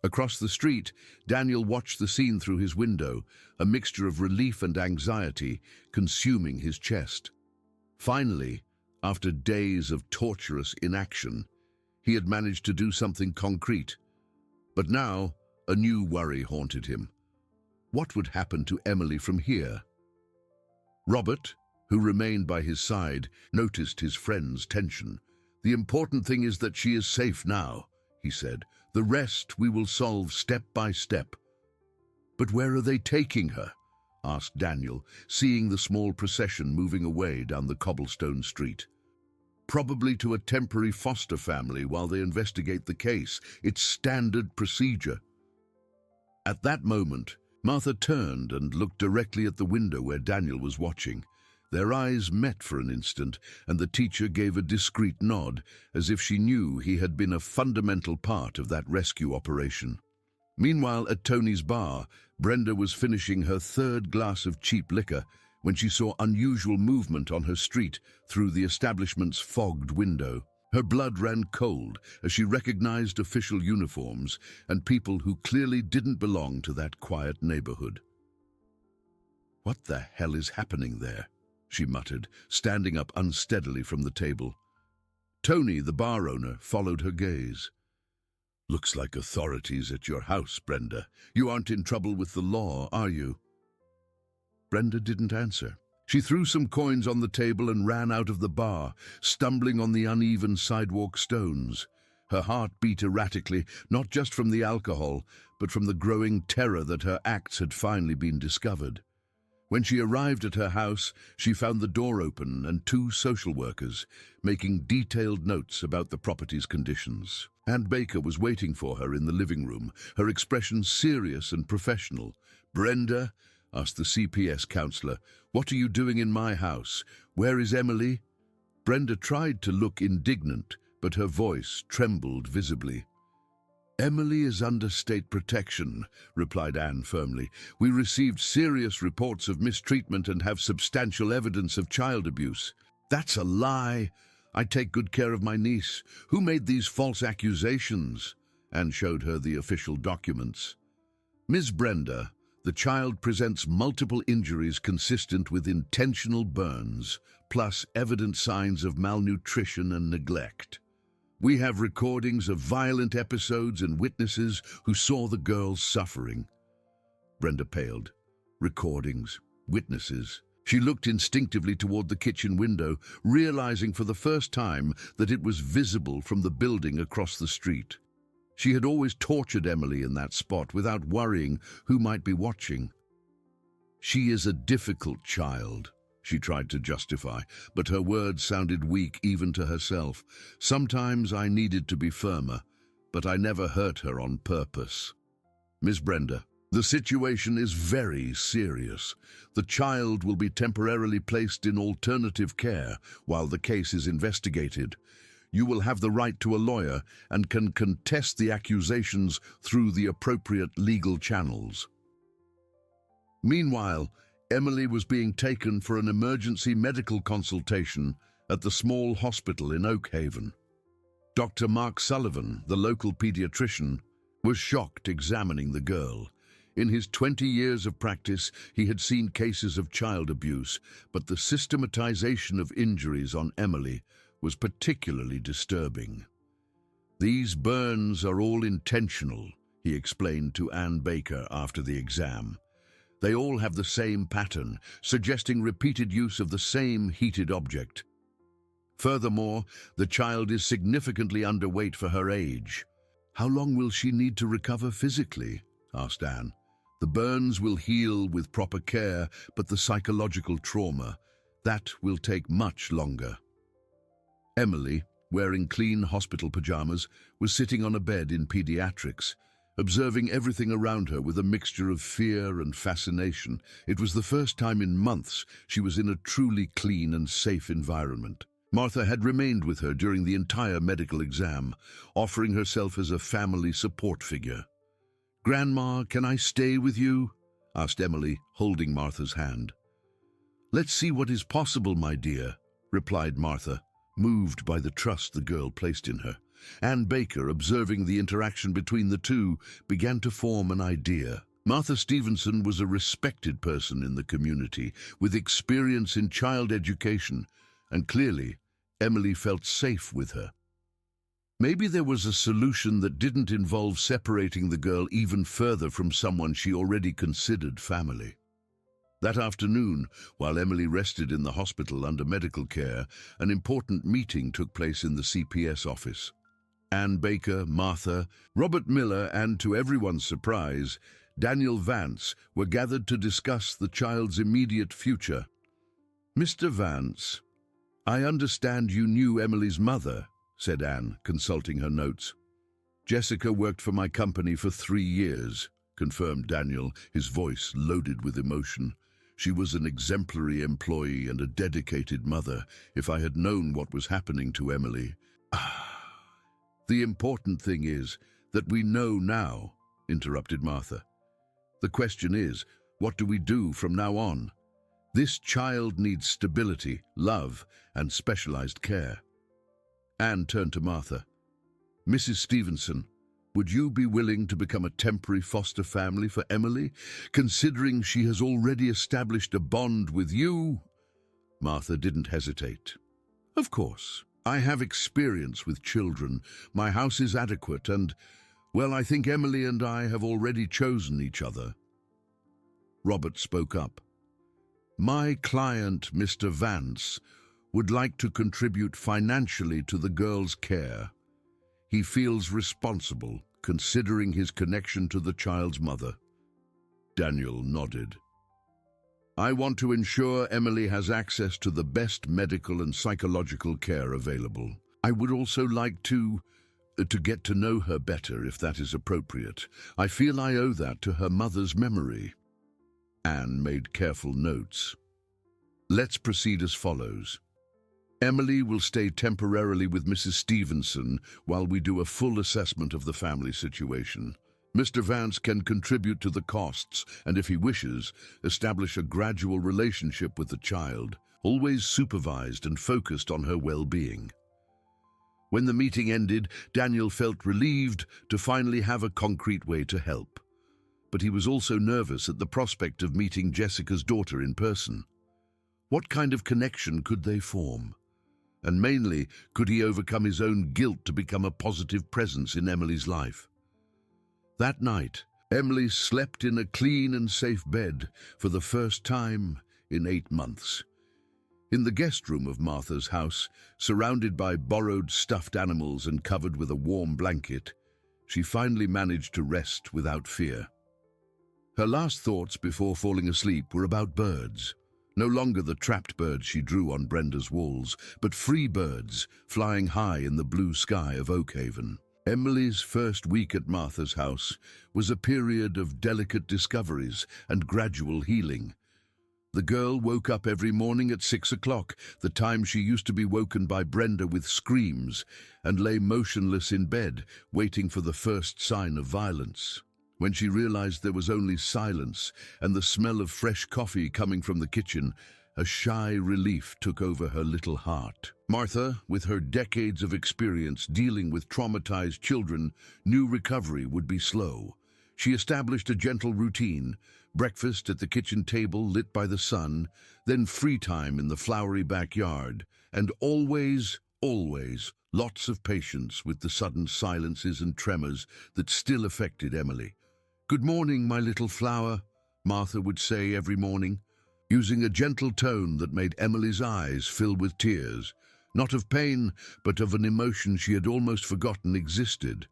Across the street, Daniel watched the scene through his window, a mixture of relief and anxiety consuming his chest. Finally, after days of torturous inaction, He had managed to do something concrete. But now, a new worry haunted him. What would happen to Emily from here? Robert, who remained by his side, noticed his friend's tension. "The important thing is that she is safe now," he said. "The rest we will solve step by step." "But where are they taking her?" asked Daniel, seeing the small procession moving away down the cobblestone street. "Probably to a temporary foster family while they investigate the case. It's standard procedure." At that moment, Martha turned and looked directly at the window where Daniel was watching. Their eyes met for an instant, and the teacher gave a discreet nod, as if she knew he had been a fundamental part of that rescue operation. Meanwhile, at Tony's bar, Brenda was finishing her third glass of cheap liquor when she saw unusual movement on her street through the establishment's fogged window. Her blood ran cold as she recognized official uniforms and people who clearly didn't belong to that quiet neighborhood. "What the hell is happening there?" she muttered, standing up unsteadily from the table. Tony, the bar owner, followed her gaze. "Looks like authorities at your house, Brenda. You aren't in trouble with the law, are you?" Brenda didn't answer. She threw some coins on the table and ran out of the bar, stumbling on the uneven sidewalk stones. Her heart beat erratically, not just from the alcohol, but from the growing terror that her acts had finally been discovered. When she arrived at her house, she found the door open and two social workers, making detailed notes about the property's conditions. Ann Baker was waiting for her in the living room, her expression serious and professional. "Brenda," asked the CPS counselor, "what are you doing in my house? Where is Emily?" Brenda tried to look indignant, but her voice trembled visibly. "Emily is under state protection," replied Anne firmly. "We received serious reports of mistreatment and have substantial evidence of child abuse." "That's a lie. I take good care of my niece. Who made these false accusations?" Anne showed her the official documents. "Ms. Brenda, the child presents multiple injuries consistent with intentional burns, plus evident signs of malnutrition and neglect. We have recordings of violent episodes and witnesses who saw the girls suffering." Brenda paled. Recordings, witnesses. She looked instinctively toward the kitchen window, realizing for the first time that it was visible from the building across the street. She had always tortured Emily in that spot without worrying who might be watching. "She is a difficult child," she tried to justify, but her words sounded weak even to herself. "Sometimes I needed to be firmer, but I never hurt her on purpose." "Miss Brenda, the situation is very serious. The child will be temporarily placed in alternative care while the case is investigated. You will have the right to a lawyer and can contest the accusations through the appropriate legal channels." Meanwhile, Emily was being taken for an emergency medical consultation at the small hospital in Oak Haven. Dr. Mark Sullivan, the local pediatrician, was shocked examining the girl. In his 20 years of practice, he had seen cases of child abuse, but the systematization of injuries on Emily was particularly disturbing. "These burns are all intentional," he explained to Ann Baker after the exam. "They all have the same pattern, suggesting repeated use of the same heated object. Furthermore, the child is significantly underweight for her age." "How long will she need to recover physically?" asked Anne. "The burns will heal with proper care, but the psychological trauma, that will take much longer." Emily, wearing clean hospital pajamas, was sitting on a bed in pediatrics, observing everything around her with a mixture of fear and fascination. It was the first time in months she was in a truly clean and safe environment. Martha had remained with her during the entire medical exam, offering herself as a family support figure. "Grandma, can I stay with you?" asked Emily, holding Martha's hand. "Let's see what is possible, my dear," replied Martha, moved by the trust the girl placed in her. Ann Baker, observing the interaction between the two, began to form an idea. Martha Stevenson was a respected person in the community, with experience in child education, and clearly, Emily felt safe with her. Maybe there was a solution that didn't involve separating the girl even further from someone she already considered family. That afternoon, while Emily rested in the hospital under medical care, an important meeting took place in the CPS office. Anne Baker, Martha, Robert Miller, and, to everyone's surprise, Daniel Vance were gathered to discuss the child's immediate future. "Mr. Vance, I understand you knew Emily's mother," said Anne, consulting her notes. "Jessica worked for my company for 3 years," confirmed Daniel, his voice loaded with emotion. "She was an exemplary employee and a dedicated mother. If I had known what was happening to Emily..." "The important thing is that we know now," interrupted Martha. "The question is, what do we do from now on? This child needs stability, love, and specialized care." Anne turned to Martha. "Mrs. Stevenson, would you be willing to become a temporary foster family for Emily, considering she has already established a bond with you?" Martha didn't hesitate. "Of course. I have experience with children. My house is adequate and, well, I think Emily and I have already chosen each other." Robert spoke up. "My client, Mr. Vance, would like to contribute financially to the girl's care. He feels responsible, considering his connection to the child's mother." Daniel nodded. "I want to ensure Emily has access to the best medical and psychological care available. I would also like to get to know her better, if that is appropriate. I feel I owe that to her mother's memory." Anne made careful notes. "Let's proceed as follows. Emily will stay temporarily with Mrs. Stevenson while we do a full assessment of the family situation. Mr. Vance can contribute to the costs and, if he wishes, establish a gradual relationship with the child, always supervised and focused on her well-being." When the meeting ended, Daniel felt relieved to finally have a concrete way to help. But he was also nervous at the prospect of meeting Jessica's daughter in person. What kind of connection could they form? And mainly, could he overcome his own guilt to become a positive presence in Emily's life? That night, Emily slept in a clean and safe bed for the first time in 8 months. In the guest room of Martha's house, surrounded by borrowed stuffed animals and covered with a warm blanket, she finally managed to rest without fear. Her last thoughts before falling asleep were about birds. No longer the trapped birds she drew on Brenda's walls, but free birds flying high in the blue sky of Oakhaven. Emily's first week at Martha's house was a period of delicate discoveries and gradual healing. The girl woke up every morning at 6 o'clock, the time she used to be woken by Brenda with screams, and lay motionless in bed, waiting for the first sign of violence. When she realized there was only silence and the smell of fresh coffee coming from the kitchen, a shy relief took over her little heart. Martha, with her decades of experience dealing with traumatized children, knew recovery would be slow. She established a gentle routine: breakfast at the kitchen table lit by the sun, then free time in the flowery backyard, and always, lots of patience with the sudden silences and tremors that still affected Emily. "Good morning, my little flower," Martha would say every morning, using a gentle tone that made Emily's eyes fill with tears, not of pain, but of an emotion she had almost forgotten existed.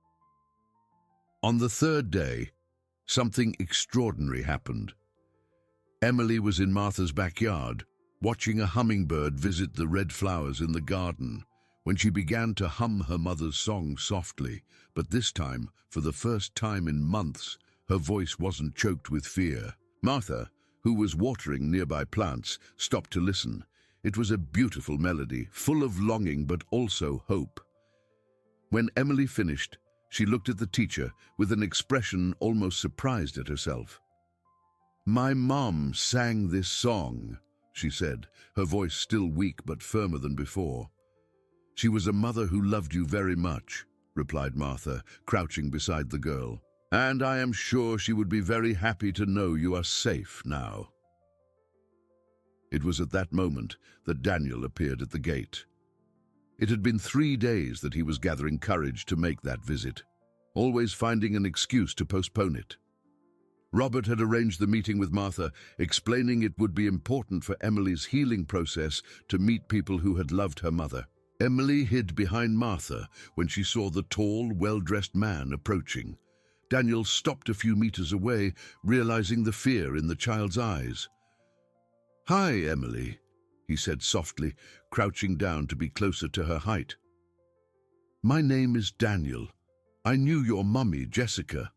On the third day, something extraordinary happened. Emily was in Martha's backyard, watching a hummingbird visit the red flowers in the garden, when she began to hum her mother's song softly, but this time, for the first time in months, her voice wasn't choked with fear. Martha, who was watering nearby plants, stopped to listen. It was a beautiful melody, full of longing but also hope. When Emily finished, she looked at the teacher with an expression almost surprised at herself. "My mom sang this song," she said, her voice still weak but firmer than before. "She was a mother who loved you very much," replied Martha, crouching beside the girl. "And I am sure she would be very happy to know you are safe now." It was at that moment that Daniel appeared at the gate. It had been 3 days that he was gathering courage to make that visit, always finding an excuse to postpone it. Robert had arranged the meeting with Martha, explaining it would be important for Emily's healing process to meet people who had loved her mother. Emily hid behind Martha when she saw the tall, well-dressed man approaching. Daniel stopped a few meters away, realizing the fear in the child's eyes. "Hi, Emily," he said softly, crouching down to be closer to her height. "My name is Daniel. I knew your mummy, Jessica."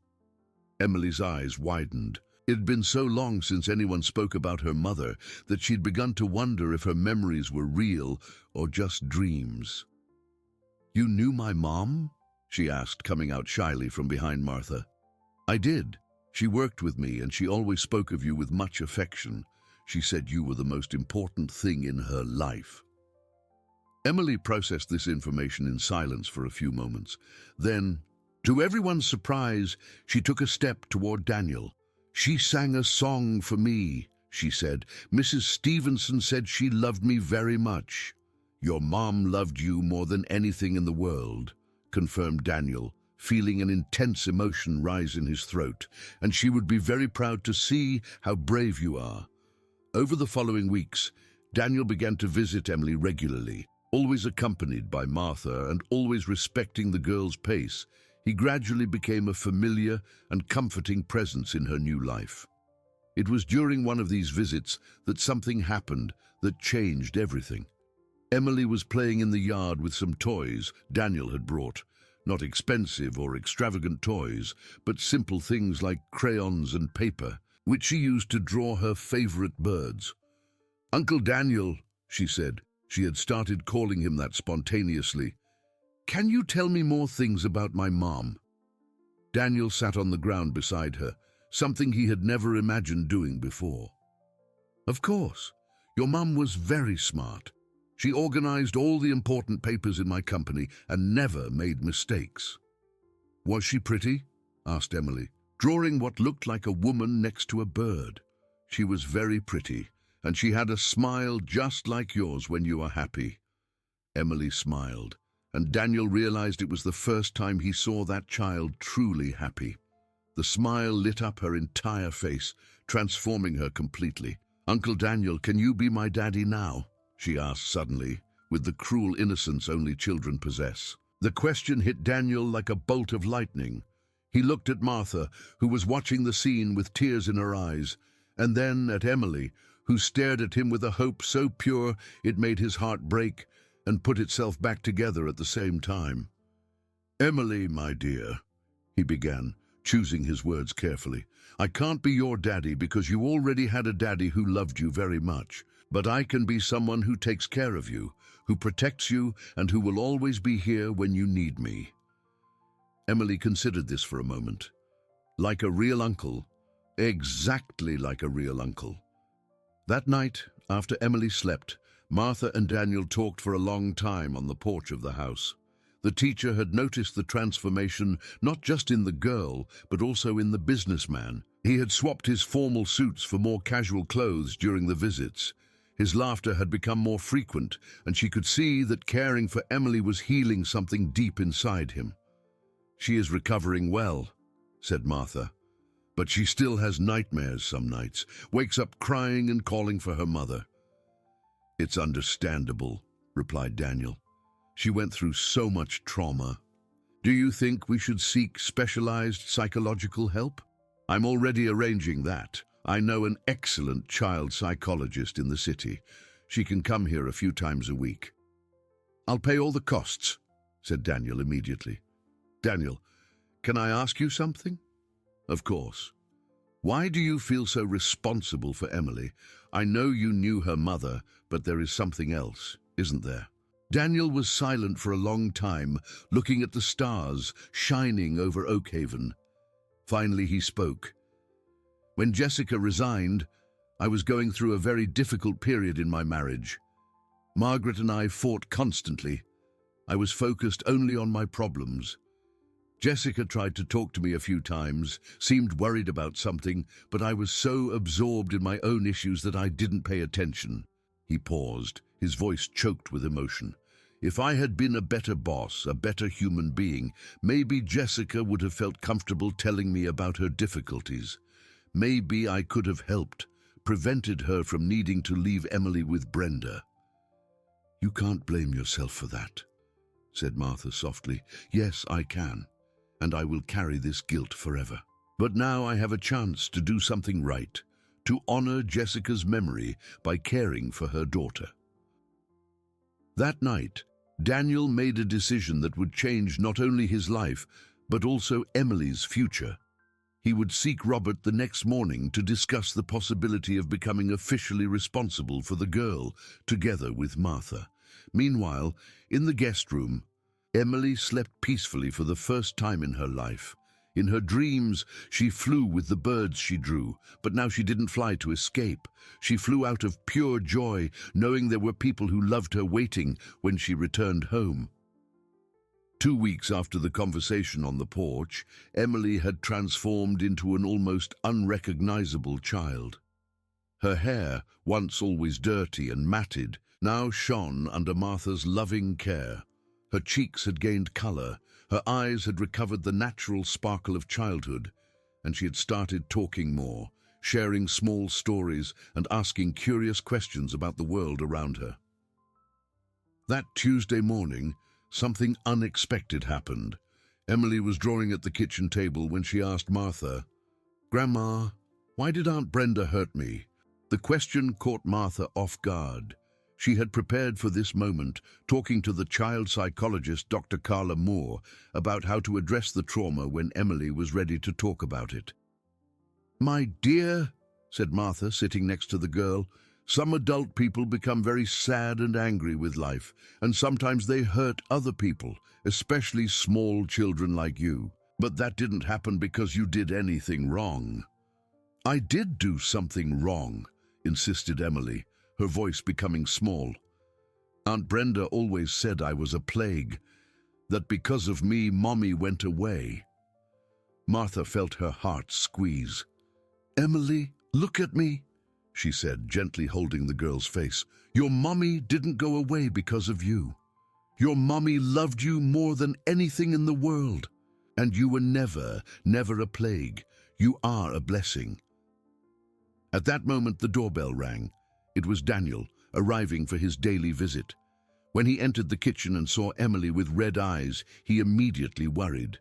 Emily's eyes widened. It had been so long since anyone spoke about her mother that she'd begun to wonder if her memories were real or just dreams. "You knew my mom?" she asked, coming out shyly from behind Martha. "I did. She worked with me and she always spoke of you with much affection. She said you were the most important thing in her life." Emily processed this information in silence for a few moments. Then, to everyone's surprise, she took a step toward Daniel. "She sang a song for me," she said. "Mrs. Stevenson said she loved me very much." "Your mom loved you more than anything in the world," confirmed Daniel, feeling an intense emotion rise in his throat, "and she would be very proud to see how brave you are." Over the following weeks, Daniel began to visit Emily regularly, always accompanied by Martha and always respecting the girl's pace. He gradually became a familiar and comforting presence in her new life. It was during one of these visits that something happened that changed everything. Emily was playing in the yard with some toys Daniel had brought. Not expensive or extravagant toys, but simple things like crayons and paper, which she used to draw her favorite birds. "Uncle Daniel," she said. She had started calling him that spontaneously. "Can you tell me more things about my mom?" Daniel sat on the ground beside her, something he had never imagined doing before. "Of course. Your mom was very smart. She organized all the important papers in my company and never made mistakes." "Was she pretty?" asked Emily, drawing what looked like a woman next to a bird. "She was very pretty, and she had a smile just like yours when you are happy." Emily smiled, and Daniel realized it was the first time he saw that child truly happy. The smile lit up her entire face, transforming her completely. "Uncle Daniel, can you be my daddy now?" she asked suddenly, with the cruel innocence only children possess. The question hit Daniel like a bolt of lightning. He looked at Martha, who was watching the scene with tears in her eyes, and then at Emily, who stared at him with a hope so pure it made his heart break and put itself back together at the same time. "Emily, my dear," he began, choosing his words carefully, "I can't be your daddy because you already had a daddy who loved you very much, but I can be someone who takes care of you, who protects you, and who will always be here when you need me." Emily considered this for a moment. Like a real uncle, exactly like a real uncle. That night, after Emily slept, Martha and Daniel talked for a long time on the porch of the house. The teacher had noticed the transformation not just in the girl, but also in the businessman. He had swapped his formal suits for more casual clothes during the visits. His laughter had become more frequent, and she could see that caring for Emily was healing something deep inside him. "She is recovering well," said Martha, "but she still has nightmares some nights, wakes up crying and calling for her mother." "It's understandable," replied Daniel. "She went through so much trauma. Do you think we should seek specialized psychological help? I'm already arranging that. I know an excellent child psychologist in the city. She can come here a few times a week." "I'll pay all the costs," said Daniel immediately. "Daniel, can I ask you something?" "Of course. Why do you feel so responsible for Emily? I know you knew her mother, but there is something else, isn't there?" Daniel was silent for a long time, looking at the stars shining over Oakhaven. Finally he spoke. "When Jessica resigned, I was going through a very difficult period in my marriage. Margaret and I fought constantly. I was focused only on my problems. Jessica tried to talk to me a few times, seemed worried about something, but I was so absorbed in my own issues that I didn't pay attention." He paused, his voice choked with emotion. If I had been a better boss, a better human being, maybe Jessica would have felt comfortable telling me about her difficulties. Maybe I could have helped, prevented her from needing to leave Emily with Brenda. You can't blame yourself for that, said Martha softly. Yes, I can, and I will carry this guilt forever. But now I have a chance to do something right, to honor Jessica's memory by caring for her daughter. That night, Daniel made a decision that would change not only his life, but also Emily's future. He would seek Robert the next morning to discuss the possibility of becoming officially responsible for the girl, together with Martha. Meanwhile, in the guest room, Emily slept peacefully for the first time in her life. In her dreams, she flew with the birds she drew, but now she didn't fly to escape. She flew out of pure joy, knowing there were people who loved her waiting when she returned home. 2 weeks after the conversation on the porch, Emily had transformed into an almost unrecognizable child. Her hair, once always dirty and matted, now shone under Martha's loving care. Her cheeks had gained color, her eyes had recovered the natural sparkle of childhood, and she had started talking more, sharing small stories and asking curious questions about the world around her. That Tuesday morning, something unexpected happened. Emily was drawing at the kitchen table when she asked Martha, "Grandma, why did Aunt Brenda hurt me?" The question caught Martha off guard. She had prepared for this moment, talking to the child psychologist Dr. Carla Moore about how to address the trauma when Emily was ready to talk about it. "My dear," said Martha, sitting next to the girl, "some adult people become very sad and angry with life, and sometimes they hurt other people, especially small children like you. But that didn't happen because you did anything wrong." "I did do something wrong," insisted Emily, her voice becoming small. "Aunt Brenda always said I was a plague, that because of me, Mommy went away." Martha felt her heart squeeze. "Emily, look at me," she said, gently holding the girl's face. "Your mommy didn't go away because of you. Your mommy loved you more than anything in the world, and you were never a plague. You are a blessing." At that moment, the doorbell rang. It was Daniel, arriving for his daily visit. When he entered the kitchen and saw Emily with red eyes, he immediately worried.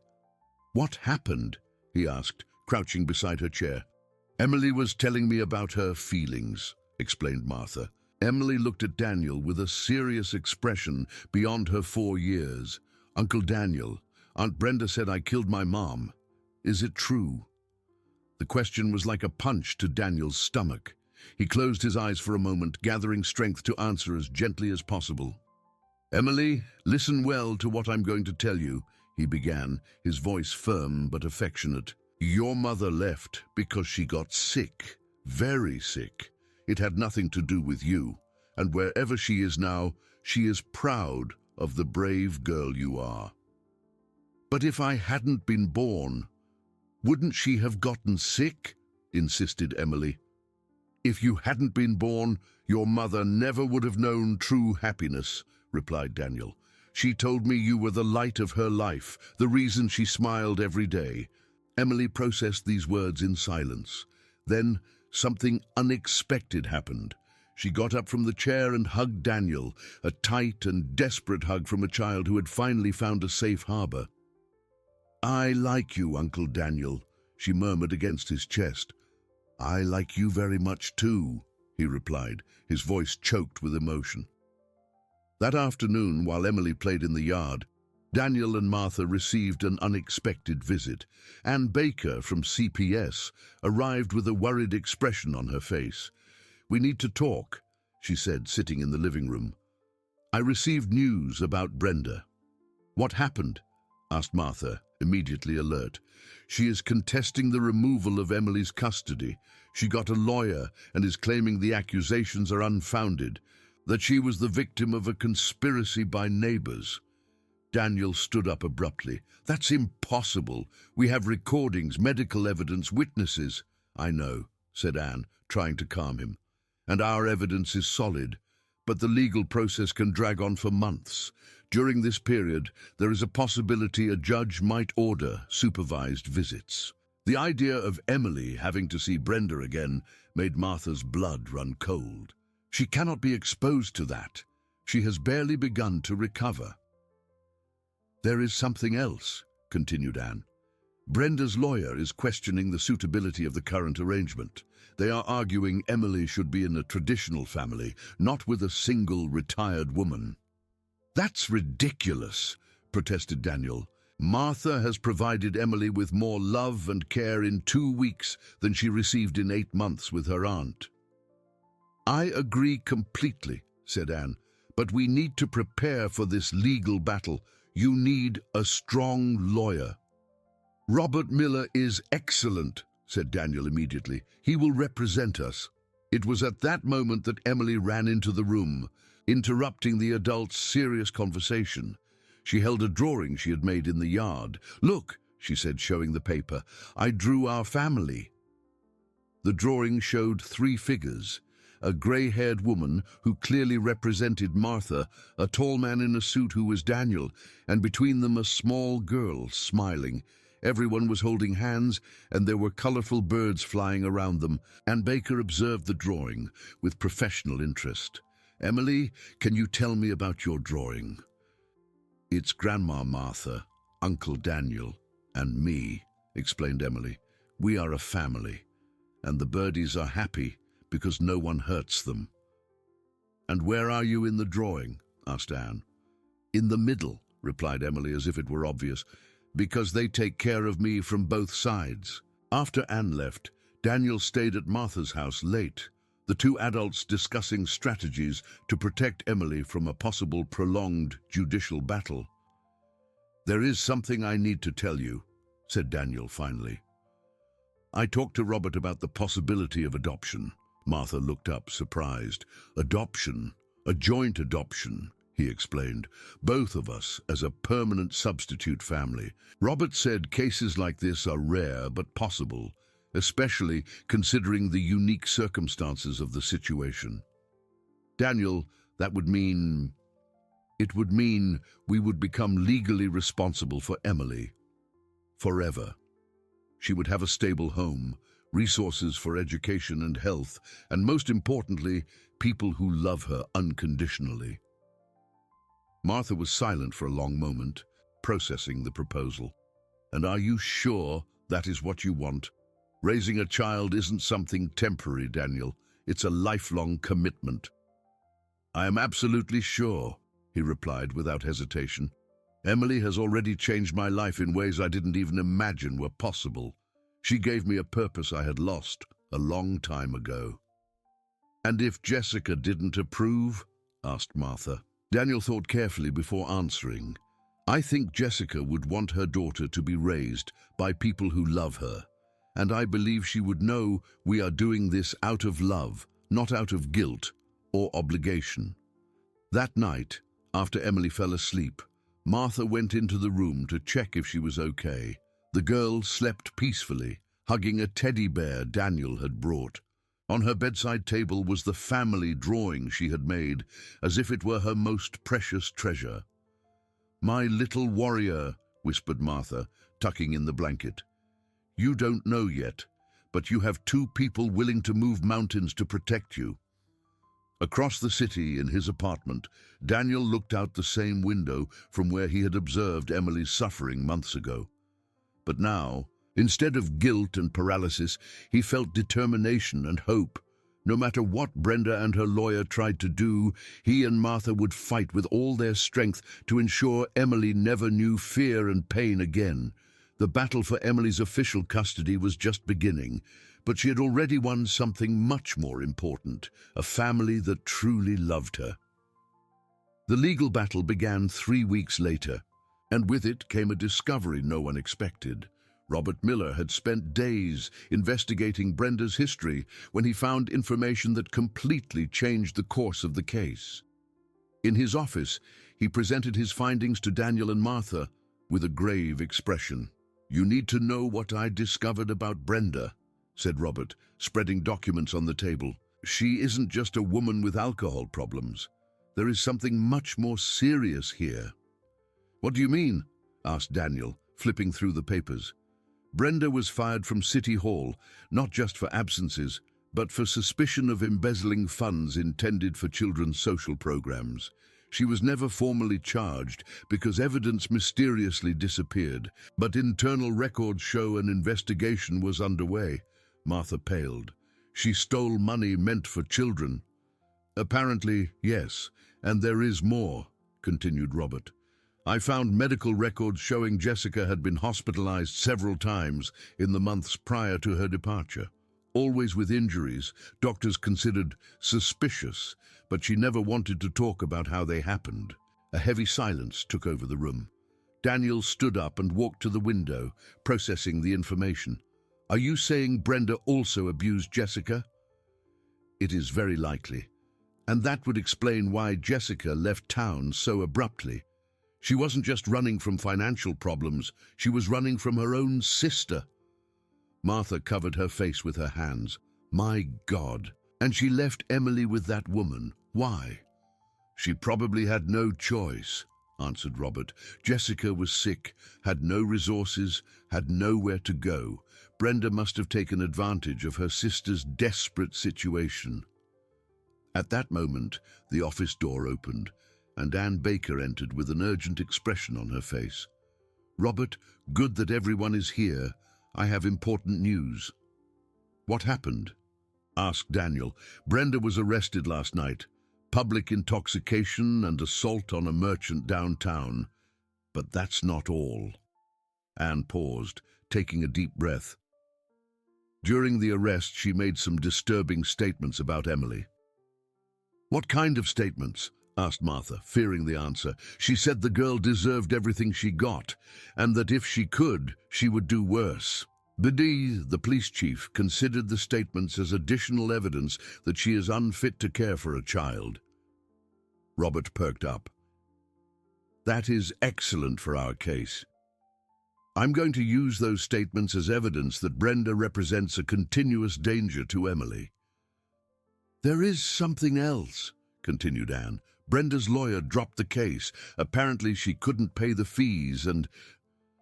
"What happened?" he asked, crouching beside her chair. "Emily was telling me about her feelings," explained Martha. Emily looked at Daniel with a serious expression beyond her 4 years. "Uncle Daniel, Aunt Brenda said I killed my mom. Is it true?" The question was like a punch to Daniel's stomach. He closed his eyes for a moment, gathering strength to answer as gently as possible. "Emily, listen well to what I'm going to tell you," he began, his voice firm but affectionate. "Your mother left because she got sick, very sick. It had nothing to do with you, and wherever she is now, she is proud of the brave girl you are." "But if I hadn't been born, wouldn't she have gotten sick?" insisted Emily. "If you hadn't been born, your mother never would have known true happiness," replied Daniel. "She told me you were the light of her life, the reason she smiled every day." Emily processed these words in silence. Then something unexpected happened. She got up from the chair and hugged Daniel, a tight and desperate hug from a child who had finally found a safe harbor. "I like you, Uncle Daniel," she murmured against his chest. "I like you very much too," he replied, his voice choked with emotion. That afternoon, while Emily played in the yard, Daniel and Martha received an unexpected visit. Ann Baker from CPS arrived with a worried expression on her face. "We need to talk," she said, sitting in the living room. "I received news about Brenda." "What happened?" asked Martha, immediately alert. "She is contesting the removal of Emily's custody. She got a lawyer and is claiming the accusations are unfounded, that she was the victim of a conspiracy by neighbors." Daniel stood up abruptly. "That's impossible. We have recordings, medical evidence, witnesses." "I know," said Anne, trying to calm him. "And our evidence is solid. but the legal process can drag on for months. During this period, there is a possibility a judge might order supervised visits. The idea of Emily having to see Brenda again made Martha's blood run cold. She cannot be exposed to that. She has barely begun to recover. "There is something else," continued Anne. "Brenda's lawyer is questioning the suitability of the current arrangement. They are arguing Emily should be in a traditional family, not with a single retired woman." "That's ridiculous," protested Daniel. "Martha has provided Emily with more love and care in 2 weeks than she received in 8 months with her aunt." "I agree completely," said Anne, "but we need to prepare for this legal battle. You need a strong lawyer." "Robert Miller is excellent," said Daniel immediately. "He will represent us." It was at that moment that Emily ran into the room, interrupting the adults' serious conversation. She held a drawing she had made in the yard. "Look," she said, showing the paper, "I drew our family." The drawing showed 3 figures: a grey-haired woman who clearly represented Martha, a tall man in a suit who was Daniel, and between them a small girl smiling. Everyone was holding hands, and there were colorful birds flying around them. Anne Baker observed the drawing with professional interest. "Emily, can you tell me about your drawing?" "It's Grandma Martha, Uncle Daniel, and me," explained Emily. "We are a family, and the birdies are happy because no one hurts them." "And where are you in the drawing?" asked Anne. "In the middle," replied Emily, as if it were obvious, "because they take care of me from both sides." After Anne left, Daniel stayed at Martha's house late, the 2 adults discussing strategies to protect Emily from a possible prolonged judicial battle. "There is something I need to tell you," said Daniel finally. "I talked to Robert about the possibility of adoption." Martha looked up, surprised. "Adoption? A joint adoption?" he explained. "Both of us as a permanent substitute family. Robert said cases like this are rare but possible, especially considering the unique circumstances of the situation." "Daniel, that would mean... It would mean we would become legally responsible for Emily. Forever. She would have a stable home, resources for education and health, and most importantly, people who love her unconditionally." Martha was silent for a long moment, processing the proposal. "And are you sure that is what you want? Raising a child isn't something temporary, Daniel. It's a lifelong commitment." "I am absolutely sure," he replied without hesitation. "Emily has already changed my life in ways I didn't even imagine were possible. She gave me a purpose I had lost a long time ago." "And if Jessica didn't approve?" asked Martha. Daniel thought carefully before answering. "I think Jessica would want her daughter to be raised by people who love her, and I believe she would know we are doing this out of love, not out of guilt or obligation." That night, after Emily fell asleep, Martha went into the room to check if she was okay. The girl slept peacefully, hugging a teddy bear Daniel had brought. On her bedside table was the family drawing she had made, as if it were her most precious treasure. "My little warrior," whispered Martha, tucking in the blanket. "You don't know yet, but you have 2 people willing to move mountains to protect you." Across the city, in his apartment, Daniel looked out the same window from where he had observed Emily's suffering months ago. But now, instead of guilt and paralysis, he felt determination and hope. No matter what Brenda and her lawyer tried to do, he and Martha would fight with all their strength to ensure Emily never knew fear and pain again. The battle for Emily's official custody was just beginning, but she had already won something much more important, a family that truly loved her. The legal battle began 3 weeks later, and with it came a discovery no one expected. Robert Miller had spent days investigating Brenda's history when he found information that completely changed the course of the case. In his office, he presented his findings to Daniel and Martha with a grave expression. "You need to know what I discovered about Brenda," said Robert, spreading documents on the table. She isn't just a woman with alcohol problems. There is something much more serious here. What do you mean? Asked Daniel, flipping through the papers. Brenda was fired from City Hall, not just for absences, but for suspicion of embezzling funds intended for children's social programs. She was never formally charged because evidence mysteriously disappeared, but internal records show an investigation was underway. Martha paled. She stole money meant for children. Apparently, yes, and there is more, continued Robert. I found medical records showing Jessica had been hospitalized several times in the months prior to her departure. Always with injuries doctors considered suspicious, but she never wanted to talk about how they happened. A heavy silence took over the room. Daniel stood up and walked to the window, processing the information. Are you saying Brenda also abused Jessica? It is very likely, and that would explain why Jessica left town so abruptly. She wasn't just running from financial problems, she was running from her own sister. Martha covered her face with her hands. My God! And she left Emily with that woman. Why? She probably had no choice, answered Robert. Jessica was sick, had no resources, had nowhere to go. Brenda must have taken advantage of her sister's desperate situation. At that moment, the office door opened, and Anne Baker entered with an urgent expression on her face. Robert, good that everyone is here. I have important news. What happened? Asked Daniel. Brenda was arrested last night. Public intoxication and assault on a merchant downtown. But that's not all. Anne paused, taking a deep breath. During the arrest, she made some disturbing statements about Emily. What kind of statements? Asked Martha, fearing the answer. She said the girl deserved everything she got, and that if she could, she would do worse. Bidi, the police chief, considered the statements as additional evidence that she is unfit to care for a child. Robert perked up. That is excellent for our case. I'm going to use those statements as evidence that Brenda represents a continuous danger to Emily. There is something else, continued Anne. Brenda's lawyer dropped the case. Apparently she couldn't pay the fees and,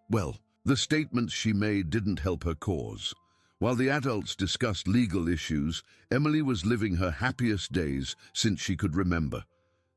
well, the statements she made didn't help her cause. While the adults discussed legal issues, Emily was living her happiest days since she could remember.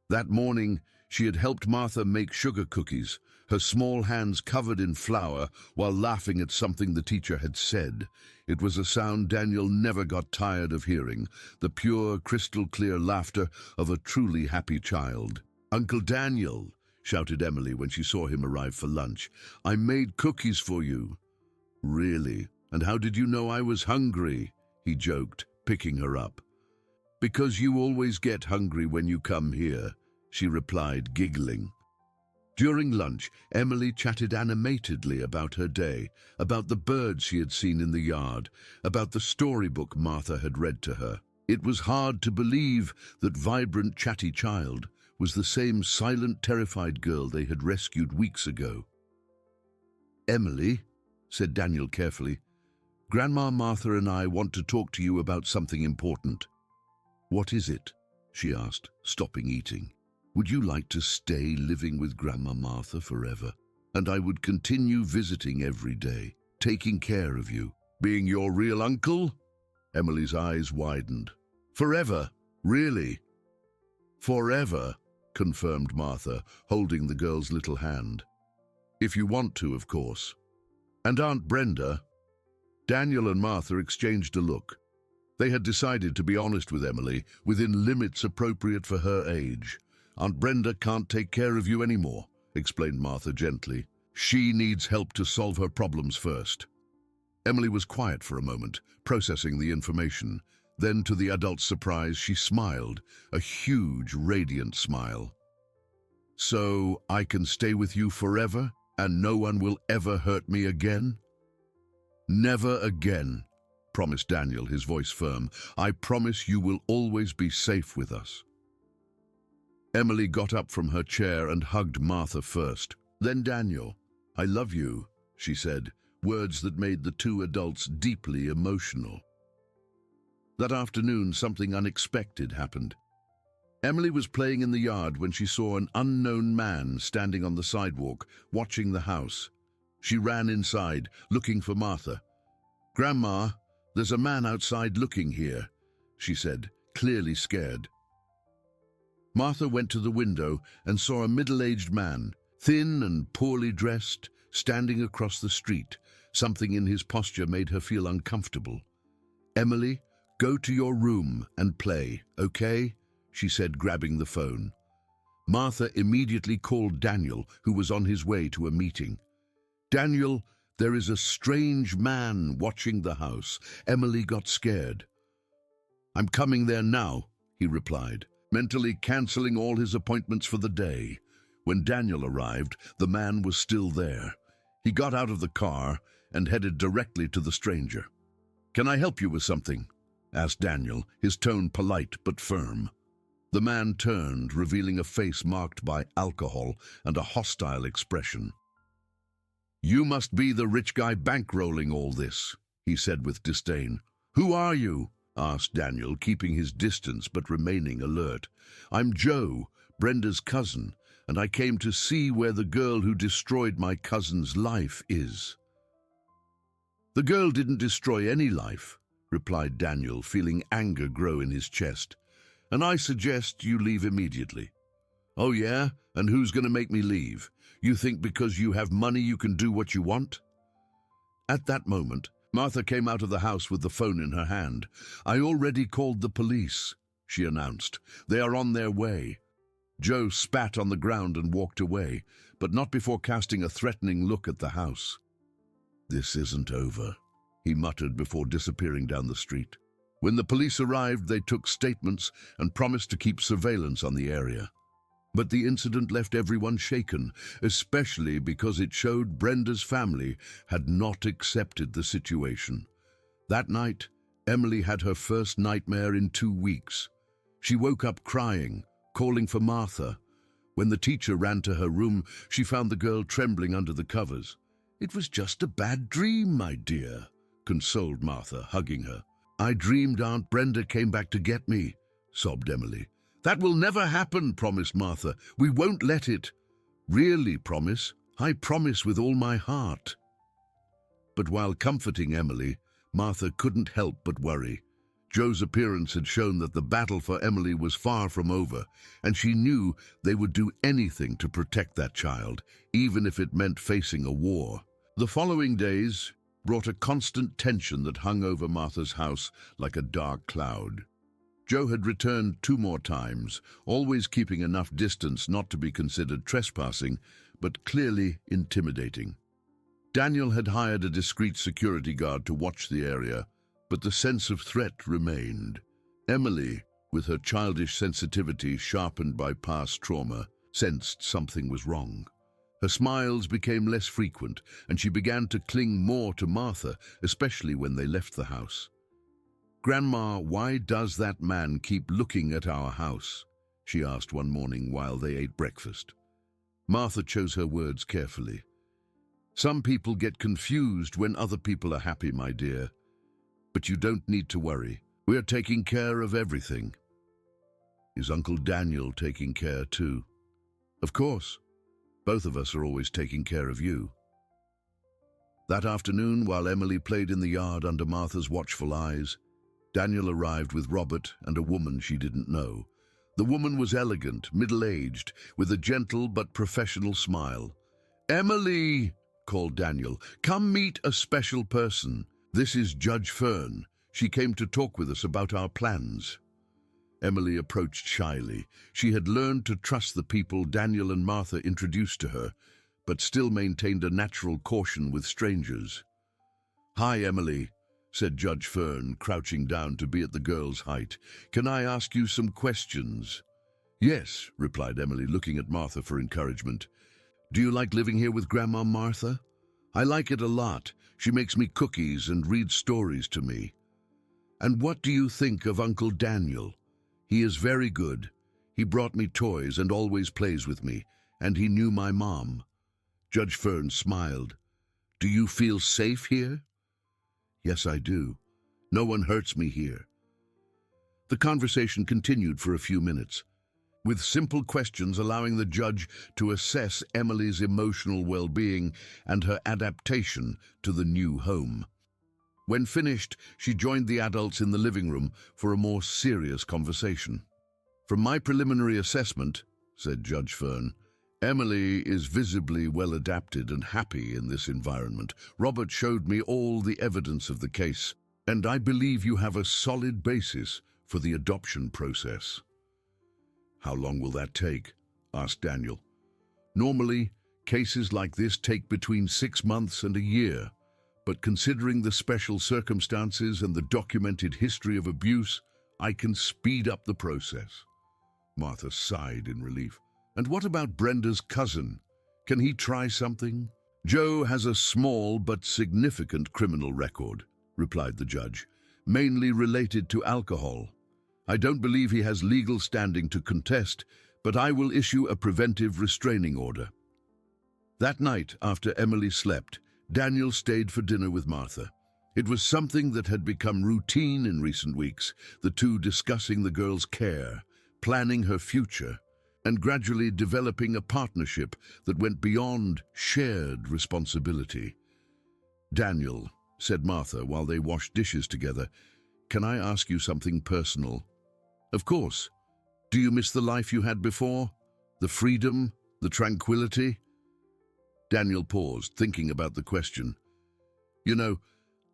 That morning, she had helped Martha make sugar cookies, her small hands covered in flour, while laughing at something the teacher had said. It was a sound Daniel never got tired of hearing, the pure, crystal-clear laughter of a truly happy child. "Uncle Daniel," shouted Emily when she saw him arrive for lunch, "I made cookies for you." "Really? And how did you know I was hungry?" he joked, picking her up. "Because you always get hungry when you come here," she replied, giggling. During lunch, Emily chatted animatedly about her day, about the birds she had seen in the yard, about the storybook Martha had read to her. It was hard to believe that vibrant, chatty child was the same silent, terrified girl they had rescued weeks ago. "Emily," said Daniel carefully, "Grandma Martha and I want to talk to you about something important." "What is it?" she asked, stopping eating. "Would you like to stay living with Grandma Martha forever? And I would continue visiting every day, taking care of you, being your real uncle?" Emily's eyes widened. "Forever? Really?" "Forever," confirmed Martha, holding the girl's little hand. "If you want to, of course." "And Aunt Brenda?" Daniel and Martha exchanged a look. They had decided to be honest with Emily, within limits appropriate for her age. "Aunt Brenda can't take care of you anymore," explained Martha gently. "She needs help to solve her problems first." Emily was quiet for a moment, processing the information. Then, to the adult's surprise, she smiled, a huge, radiant smile. "So, I can stay with you forever, and no one will ever hurt me again?" "Never again," promised Daniel, his voice firm. "I promise you will always be safe with us." Emily got up from her chair and hugged Martha first. Then Daniel. "I love you," she said, words that made the two adults deeply emotional. That afternoon, something unexpected happened. Emily was playing in the yard when she saw an unknown man standing on the sidewalk, watching the house. She ran inside, looking for Martha. "Grandma, there's a man outside looking here," she said, clearly scared. Martha went to the window and saw a middle-aged man, thin and poorly dressed, standing across the street. Something in his posture made her feel uncomfortable. "Emily, go to your room and play, okay?" she said, grabbing the phone. Martha immediately called Daniel, who was on his way to a meeting. "Daniel, there is a strange man watching the house." Emily got scared. "I'm coming there now," he replied, mentally canceling all his appointments for the day. When Daniel arrived, the man was still there. He got out of the car and headed directly to the stranger. "Can I help you with something?" asked Daniel, his tone polite but firm. The man turned, revealing a face marked by alcohol and a hostile expression. "You must be the rich guy bankrolling all this," he said with disdain. "Who are you?" asked Daniel, keeping his distance but remaining alert. "I'm Joe, Brenda's cousin, and I came to see where the girl who destroyed my cousin's life is." "The girl didn't destroy any life," replied Daniel, feeling anger grow in his chest. "And I suggest you leave immediately." "Oh yeah? And who's going to make me leave? You think because you have money you can do what you want?" At that moment, Martha came out of the house with the phone in her hand. "I already called the police," she announced. "They are on their way." Joe spat on the ground and walked away, but not before casting a threatening look at the house. "This isn't over," he muttered before disappearing down the street. When the police arrived, they took statements and promised to keep surveillance on the area. But the incident left everyone shaken, especially because it showed Brenda's family had not accepted the situation. That night, Emily had her first nightmare in 2 weeks. She woke up crying, calling for Martha. When the teacher ran to her room, she found the girl trembling under the covers. "It was just a bad dream, my dear," consoled Martha, hugging her. "I dreamed Aunt Brenda came back to get me," sobbed Emily. "That will never happen," promised Martha. "We won't let it." "Really promise?" "I promise with all my heart." But while comforting Emily, Martha couldn't help but worry. Joe's appearance had shown that the battle for Emily was far from over, and she knew they would do anything to protect that child, even if it meant facing a war. The following days brought a constant tension that hung over Martha's house like a dark cloud. Joe had returned 2 more times, always keeping enough distance not to be considered trespassing, but clearly intimidating. Daniel had hired a discreet security guard to watch the area, but the sense of threat remained. Emily, with her childish sensitivity sharpened by past trauma, sensed something was wrong. Her smiles became less frequent, and she began to cling more to Martha, especially when they left the house. "Grandma, why does that man keep looking at our house?" she asked one morning while they ate breakfast. Martha chose her words carefully. "Some people get confused when other people are happy, my dear. But you don't need to worry. We are taking care of everything." "Is Uncle Daniel taking care too?" "Of course. Both of us are always taking care of you." That afternoon, while Emily played in the yard under Martha's watchful eyes, Daniel arrived with Robert and a woman she didn't know. The woman was elegant, middle-aged, with a gentle but professional smile. "Emily," called Daniel, "come meet a special person. This is Judge Fern. She came to talk with us about our plans." Emily approached shyly. She had learned to trust the people Daniel and Martha introduced to her, but still maintained a natural caution with strangers. "Hi, Emily," said Judge Fern, crouching down to be at the girl's height. "Can I ask you some questions?" "Yes," replied Emily, looking at Martha for encouragement. "Do you like living here with Grandma Martha?" "I like it a lot. She makes me cookies and reads stories to me." "And what do you think of Uncle Daniel?" "He is very good. He brought me toys and always plays with me, and he knew my mom." Judge Fern smiled. "Do you feel safe here?" "Yes, I do. No one hurts me here. The conversation continued for a few minutes, with simple questions allowing the judge to assess Emily's emotional well-being and her adaptation to the new home. When finished, she joined the adults in the living room for a more serious conversation. "From my preliminary assessment," said Judge Fern, "Emily is visibly well adapted and happy in this environment. Robert showed me all the evidence of the case, and I believe you have a solid basis for the adoption process." "How long will that take?" asked Daniel. "Normally, cases like this take between 6 months and a year, but considering the special circumstances and the documented history of abuse, I can speed up the process." Martha sighed in relief. "And what about Brenda's cousin? Can he try something?" "Joe has a small but significant criminal record," replied the judge, "mainly related to alcohol. I don't believe he has legal standing to contest, but I will issue a preventive restraining order." That night, after Emily slept, Daniel stayed for dinner with Martha. It was something that had become routine in recent weeks, the two discussing the girl's care, planning her future, and gradually developing a partnership that went beyond shared responsibility. "Daniel," said Martha while they washed dishes together, "can I ask you something personal?" "Of course. Do you miss the life you had before? The freedom, the tranquility?" Daniel paused, thinking about the question. "You know,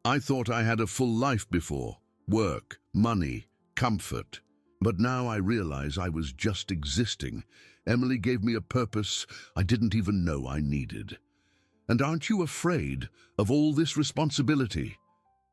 I thought I had a full life before. Work, money, comfort. But now I realize I was just existing. Emily gave me a purpose I didn't even know I needed." "And aren't you afraid of all this responsibility?"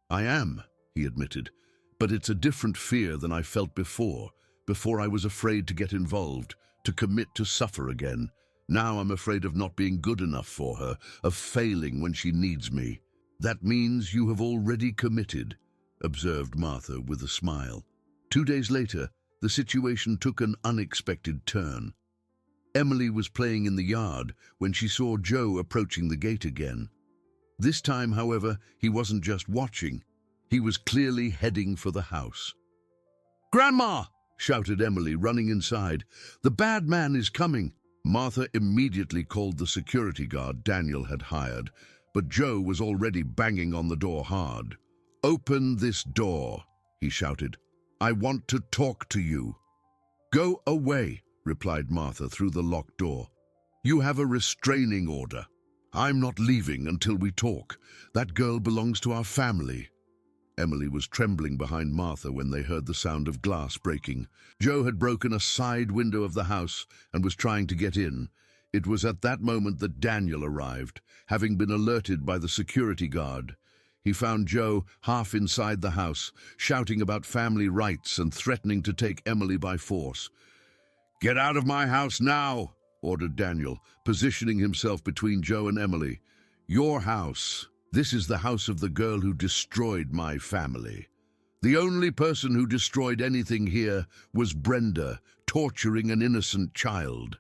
"I am," he admitted, "but it's a different fear than I felt before. Before I was afraid to get involved, to commit to suffer again. Now I'm afraid of not being good enough for her, of failing when she needs me." "That means you have already committed," observed Martha with a smile. 2 days later, the situation took an unexpected turn. Emily was playing in the yard when she saw Joe approaching the gate again. This time, however, he wasn't just watching. He was clearly heading for the house. "Grandma!" shouted Emily, running inside. "The bad man is coming." Martha immediately called the security guard Daniel had hired, but Joe was already banging on the door hard. "Open this door," he shouted. "I want to talk to you." "Go away," replied Martha through the locked door. "You have a restraining order. I'm not leaving until we talk. That girl belongs to our family." Emily was trembling behind Martha when they heard the sound of glass breaking. Joe had broken a side window of the house and was trying to get in. It was at that moment that Daniel arrived, having been alerted by the security guard. He found Joe half inside the house, shouting about family rights and threatening to take Emily by force. "Get out of my house now," ordered Daniel, positioning himself between Joe and Emily. "Your house. This is the house of the girl who destroyed my family. The only person who destroyed anything here was Brenda, torturing an innocent child."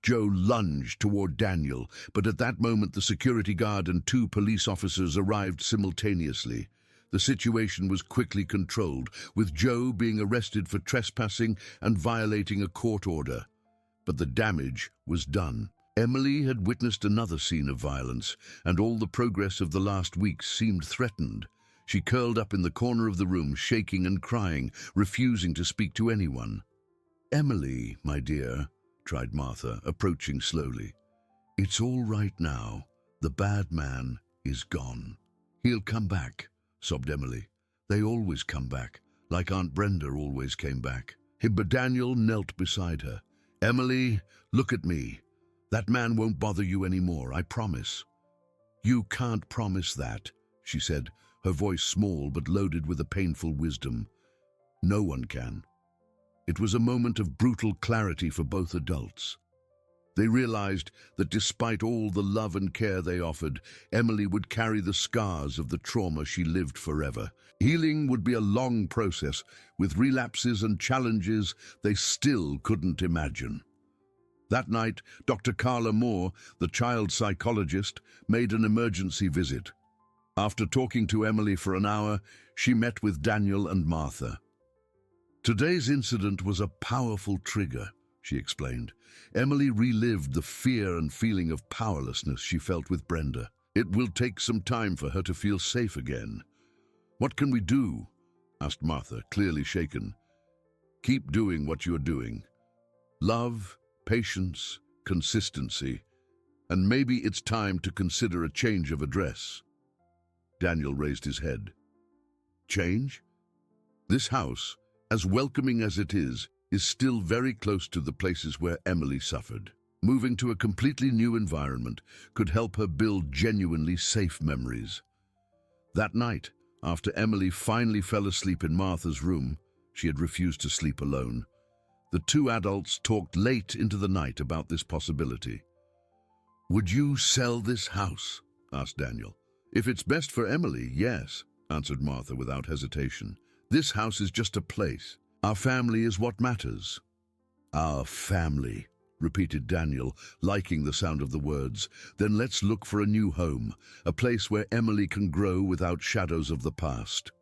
Joe lunged toward Daniel, but at that moment the security guard and 2 police officers arrived simultaneously. The situation was quickly controlled, with Joe being arrested for trespassing and violating a court order. But the damage was done. Emily had witnessed another scene of violence, and all the progress of the last weeks seemed threatened. She curled up in the corner of the room, shaking and crying, refusing to speak to anyone. "Emily, my dear," tried Martha, approaching slowly. "It's all right now. The bad man is gone." "He'll come back," sobbed Emily. "They always come back, like Aunt Brenda always came back." But Daniel knelt beside her. "Emily, look at me. That man won't bother you anymore, I promise." "You can't promise that," she said, her voice small but loaded with a painful wisdom. "No one can." It was a moment of brutal clarity for both adults. They realized that despite all the love and care they offered, Emily would carry the scars of the trauma she lived forever. Healing would be a long process, with relapses and challenges they still couldn't imagine. That night, Dr. Carla Moore, the child psychologist, made an emergency visit. After talking to Emily for an hour, she met with Daniel and Martha. Today's incident was a powerful trigger, she explained. Emily relived the fear and feeling of powerlessness she felt with Brenda. It will take some time for her to feel safe again. What can we do? Asked Martha, clearly shaken. Keep doing what you're doing. Love, patience, consistency, and maybe it's time to consider a change of address. Daniel raised his head. Change? This house, as welcoming as it is still very close to the places where Emily suffered. Moving to a completely new environment could help her build genuinely safe memories. That night, after Emily finally fell asleep in Martha's room, she had refused to sleep alone. The two adults talked late into the night about this possibility. Would you sell this house? Asked Daniel. If it's best for Emily, yes, answered Martha without hesitation. This house is just a place. Our family is what matters. Our family, repeated Daniel, liking the sound of the words. Then let's look for a new home, a place where Emily can grow without shadows of the past.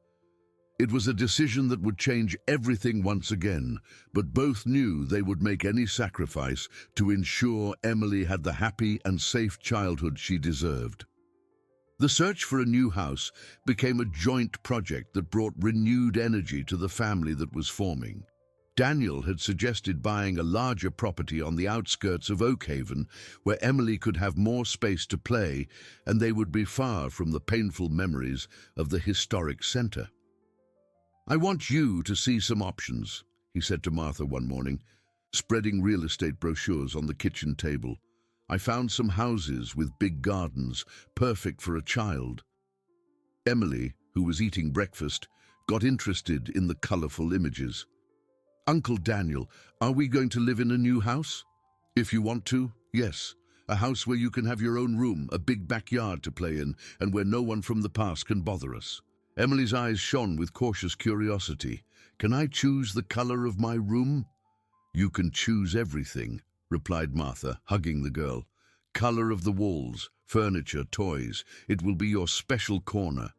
It was a decision that would change everything once again, but both knew they would make any sacrifice to ensure Emily had the happy and safe childhood she deserved. The search for a new house became a joint project that brought renewed energy to the family that was forming. Daniel had suggested buying a larger property on the outskirts of Oakhaven, where Emily could have more space to play and they would be far from the painful memories of the historic center. I want you to see some options, he said to Martha one morning, spreading real estate brochures on the kitchen table. I found some houses with big gardens, perfect for a child. Emily, who was eating breakfast, got interested in the colorful images. Uncle Daniel, are we going to live in a new house? If you want to, yes. A house where you can have your own room, a big backyard to play in, and where no one from the past can bother us. Emily's eyes shone with cautious curiosity. Can I choose the color of my room? You can choose everything, replied Martha, hugging the girl. Color of the walls, furniture, toys. It will be your special corner.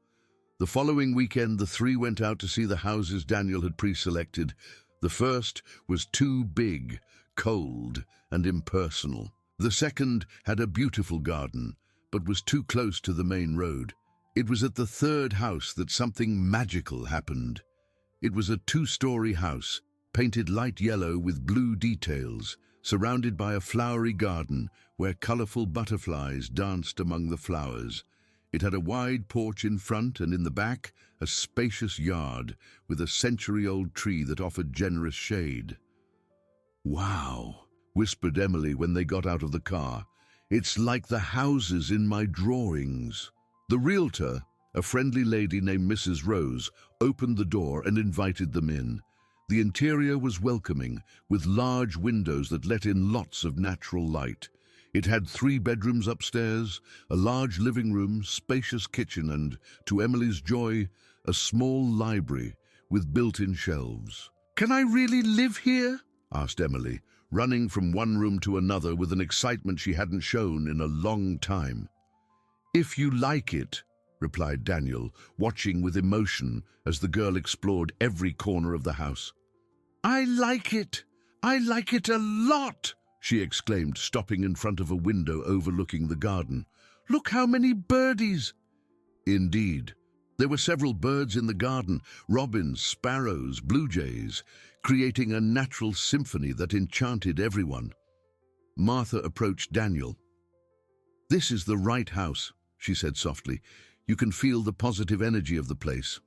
The following weekend, the three went out to see the houses Daniel had pre-selected. The first was too big, cold, and impersonal. The second had a beautiful garden, but was too close to the main road. It was at the third house that something magical happened. It was a two-story house, painted light yellow with blue details, surrounded by a flowery garden where colorful butterflies danced among the flowers. It had a wide porch in front and in the back, a spacious yard with a century-old tree that offered generous shade. Wow, whispered Emily when they got out of the car. It's like the houses in my drawings. The realtor, a friendly lady named Mrs. Rose, opened the door and invited them in. The interior was welcoming, with large windows that let in lots of natural light. It had 3 bedrooms upstairs, a large living room, spacious kitchen, and, to Emily's joy, a small library with built-in shelves. Can I really live here? Asked Emily, running from one room to another with an excitement she hadn't shown in a long time. If you like it, replied Daniel, watching with emotion as the girl explored every corner of the house. I like it. I like it a lot, she exclaimed, stopping in front of a window overlooking the garden. Look how many birdies. Indeed. There were several birds in the garden, robins, sparrows, blue jays, creating a natural symphony that enchanted everyone. Martha approached Daniel. This is the right house, she said softly. You can feel the positive energy of the place.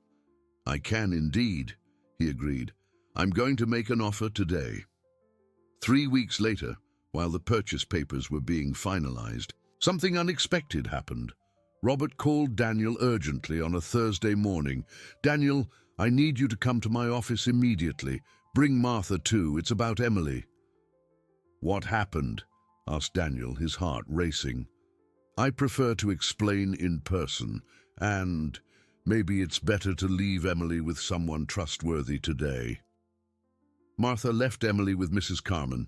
I can indeed, he agreed. I'm going to make an offer today. 3 weeks later, while the purchase papers were being finalized, something unexpected happened. Robert called Daniel urgently on a Thursday morning. Daniel, I need you to come to my office immediately. Bring Martha too. It's about Emily. What happened? Asked Daniel, his heart racing. I prefer to explain in person, and maybe it's better to leave Emily with someone trustworthy today. Martha left Emily with Mrs. Carmen,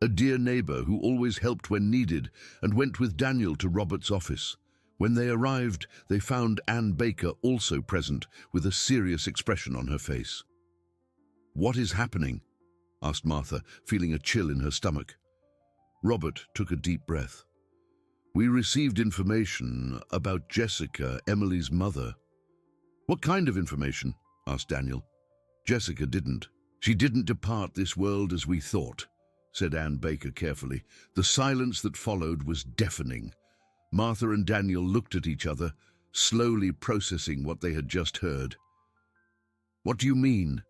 a dear neighbor who always helped when needed, and went with Daniel to Robert's office. When they arrived, they found Ann Baker also present with a serious expression on her face. "What is happening?" asked Martha, feeling a chill in her stomach. Robert took a deep breath. "We received information about Jessica, Emily's mother." "What kind of information?" asked Daniel. "Jessica didn't. She didn't depart this world as we thought," said Anne Baker carefully. The silence that followed was deafening. Martha and Daniel looked at each other, slowly processing what they had just heard. "What do you mean?"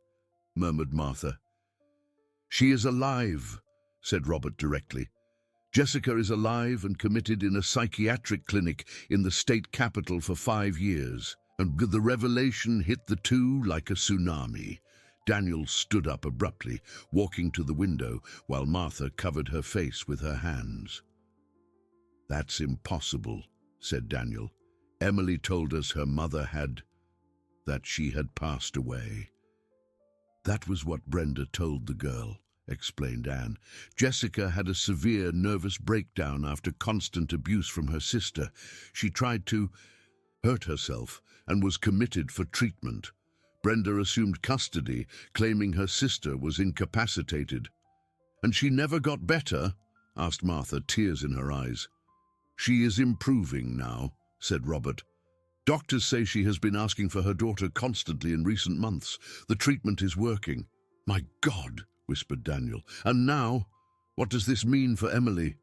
murmured Martha. "She is alive," said Robert directly. "Jessica is alive and committed in a psychiatric clinic in the state capital for 5 years." And the revelation hit the two like a tsunami. Daniel stood up abruptly, walking to the window, while Martha covered her face with her hands. "That's impossible," said Daniel. "Emily told us her mother that she had passed away." "That was what Brenda told the girl," explained Anne. "Jessica had a severe nervous breakdown after constant abuse from her sister. She tried to hurt herself and was committed for treatment. Brenda assumed custody, claiming her sister was incapacitated." "And she never got better?" asked Martha, tears in her eyes. "She is improving now," said Robert. "Doctors say she has been asking for her daughter constantly in recent months. The treatment is working." "My God," whispered Daniel. "And now, what does this mean for Emily?"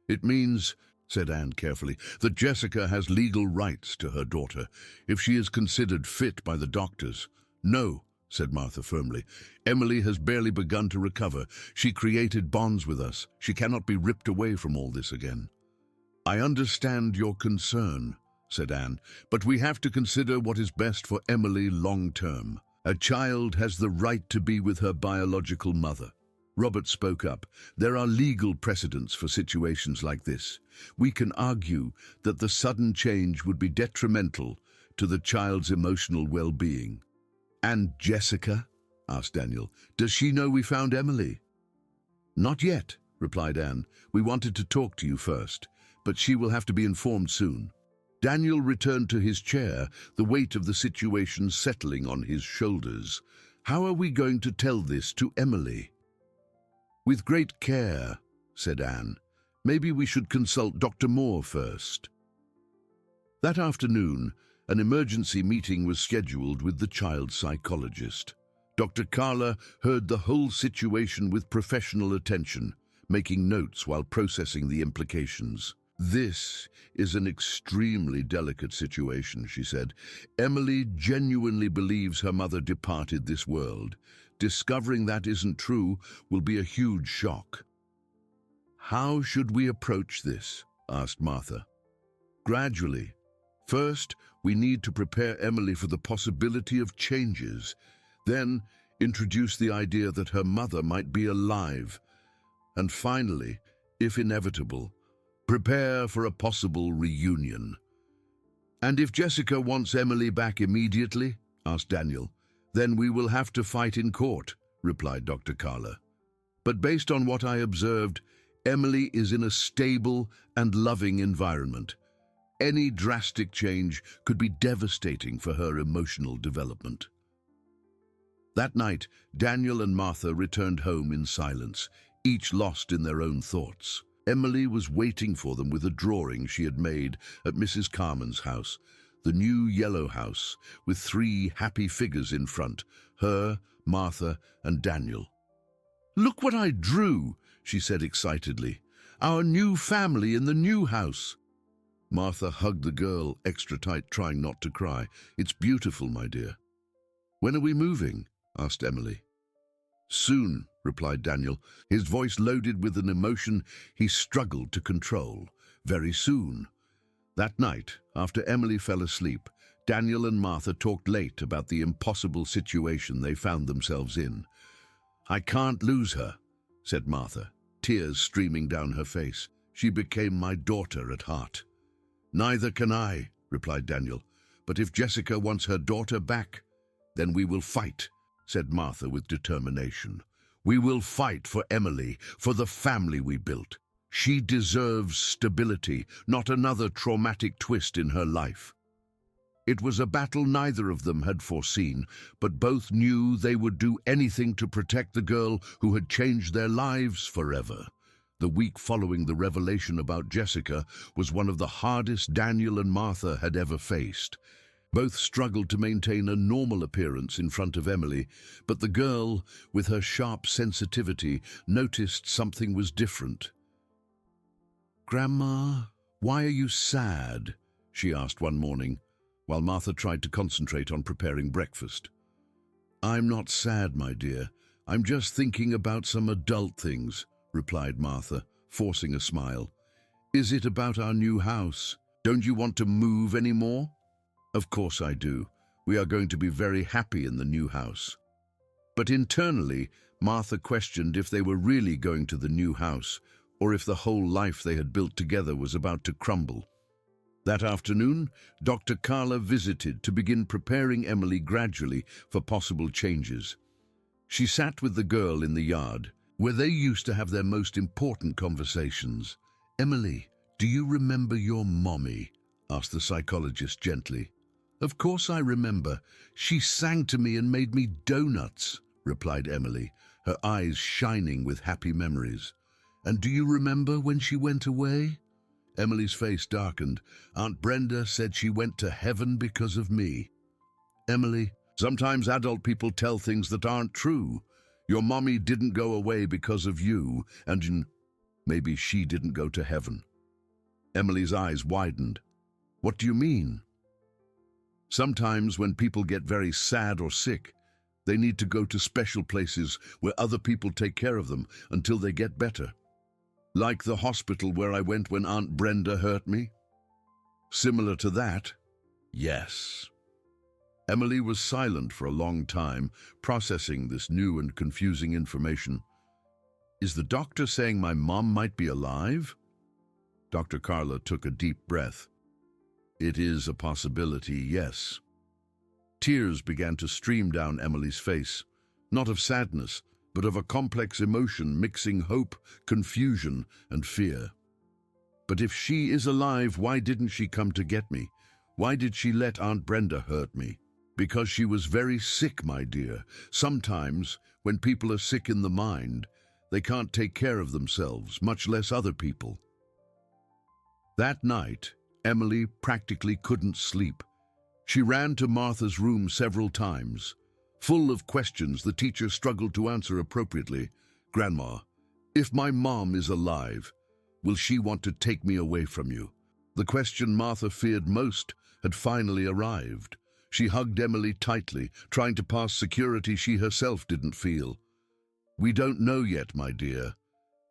"It means," said Anne carefully, "that Jessica has legal rights to her daughter, if she is considered fit by the doctors." "No," said Martha firmly. "Emily has barely begun to recover. She created bonds with us. She cannot be ripped away from all this again." "I understand your concern," said Anne, "but we have to consider what is best for Emily long term. A child has the right to be with her biological mother." Robert spoke up. "There are legal precedents for situations like this. We can argue that the sudden change would be detrimental to the child's emotional well-being." "And Jessica?" asked Daniel. "Does she know we found Emily?" "Not yet," replied Anne. "We wanted to talk to you first, but she will have to be informed soon." Daniel returned to his chair, the weight of the situation settling on his shoulders. "How are we going to tell this to Emily?" "With great care," said Anne. "Maybe we should consult Dr. Moore first." That afternoon, an emergency meeting was scheduled with the child psychologist. Dr. Carla heard the whole situation with professional attention, making notes while processing the implications. "This is an extremely delicate situation," she said. "Emily genuinely believes her mother departed this world. Discovering that isn't true will be a huge shock." "How should we approach this?" asked Martha. "Gradually. First, we need to prepare Emily for the possibility of changes. Then, introduce the idea that her mother might be alive. And finally, if inevitable, prepare for a possible reunion." "And if Jessica wants Emily back immediately?" asked Daniel. "Then we will have to fight in court," replied Dr. Carla. "But based on what I observed, Emily is in a stable and loving environment. Any drastic change could be devastating for her emotional development." That night, Daniel and Martha returned home in silence, each lost in their own thoughts. Emily was waiting for them with a drawing she had made at Mrs. Carmen's house, the new yellow house, with 3 happy figures in front, her, Martha, and Daniel. "Look what I drew," she said excitedly. "Our new family in the new house." Martha hugged the girl extra tight, trying not to cry. "It's beautiful, my dear." "When are we moving?" asked Emily. "Soon," replied Daniel, his voice loaded with an emotion he struggled to control. "Very soon." That night, after Emily fell asleep, Daniel and Martha talked late about the impossible situation they found themselves in. "I can't lose her," said Martha, tears streaming down her face. "She became my daughter at heart." "Neither can I," replied Daniel. "But if Jessica wants her daughter back, then we will fight," said Martha with determination. "We will fight for Emily, for the family we built. She deserves stability, not another traumatic twist in her life." It was a battle neither of them had foreseen, but both knew they would do anything to protect the girl who had changed their lives forever. The week following the revelation about Jessica was one of the hardest Daniel and Martha had ever faced. Both struggled to maintain a normal appearance in front of Emily, but the girl, with her sharp sensitivity, noticed something was different. "Grandma, why are you sad?" she asked one morning, while Martha tried to concentrate on preparing breakfast. "I'm not sad, my dear. I'm just thinking about some adult things," replied Martha, forcing a smile. "Is it about our new house? Don't you want to move anymore?" "Of course I do. We are going to be very happy in the new house." But internally, Martha questioned if they were really going to the new house, or if the whole life they had built together was about to crumble. That afternoon, Dr. Carla visited to begin preparing Emily gradually for possible changes. She sat with the girl in the yard, where they used to have their most important conversations. "Emily, do you remember your mommy?" asked the psychologist gently. "Of course I remember. She sang to me and made me donuts," replied Emily, her eyes shining with happy memories. "And do you remember when she went away?" Emily's face darkened. "Aunt Brenda said she went to heaven because of me." "Emily, sometimes adult people tell things that aren't true. Your mommy didn't go away because of you, and maybe she didn't go to heaven." Emily's eyes widened. "What do you mean?" "Sometimes when people get very sad or sick, they need to go to special places where other people take care of them until they get better. Like the hospital where I went when Aunt Brenda hurt me." "Similar to that?" "Yes." Emily was silent for a long time, processing this new and confusing information. "Is the doctor saying my mom might be alive?" Dr. Carla took a deep breath. "It is a possibility, yes." Tears began to stream down Emily's face, not of sadness, but of a complex emotion mixing hope, confusion, and fear. "But if she is alive, why didn't she come to get me? Why did she let Aunt Brenda hurt me?" "Because she was very sick, my dear. Sometimes, when people are sick in the mind, they can't take care of themselves, much less other people." That night, Emily practically couldn't sleep. She ran to Martha's room several times. Full of questions the teacher struggled to answer appropriately. "Grandma, if my mom is alive, will she want to take me away from you?" The question Martha feared most had finally arrived. She hugged Emily tightly, trying to pass security she herself didn't feel. "We don't know yet, my dear,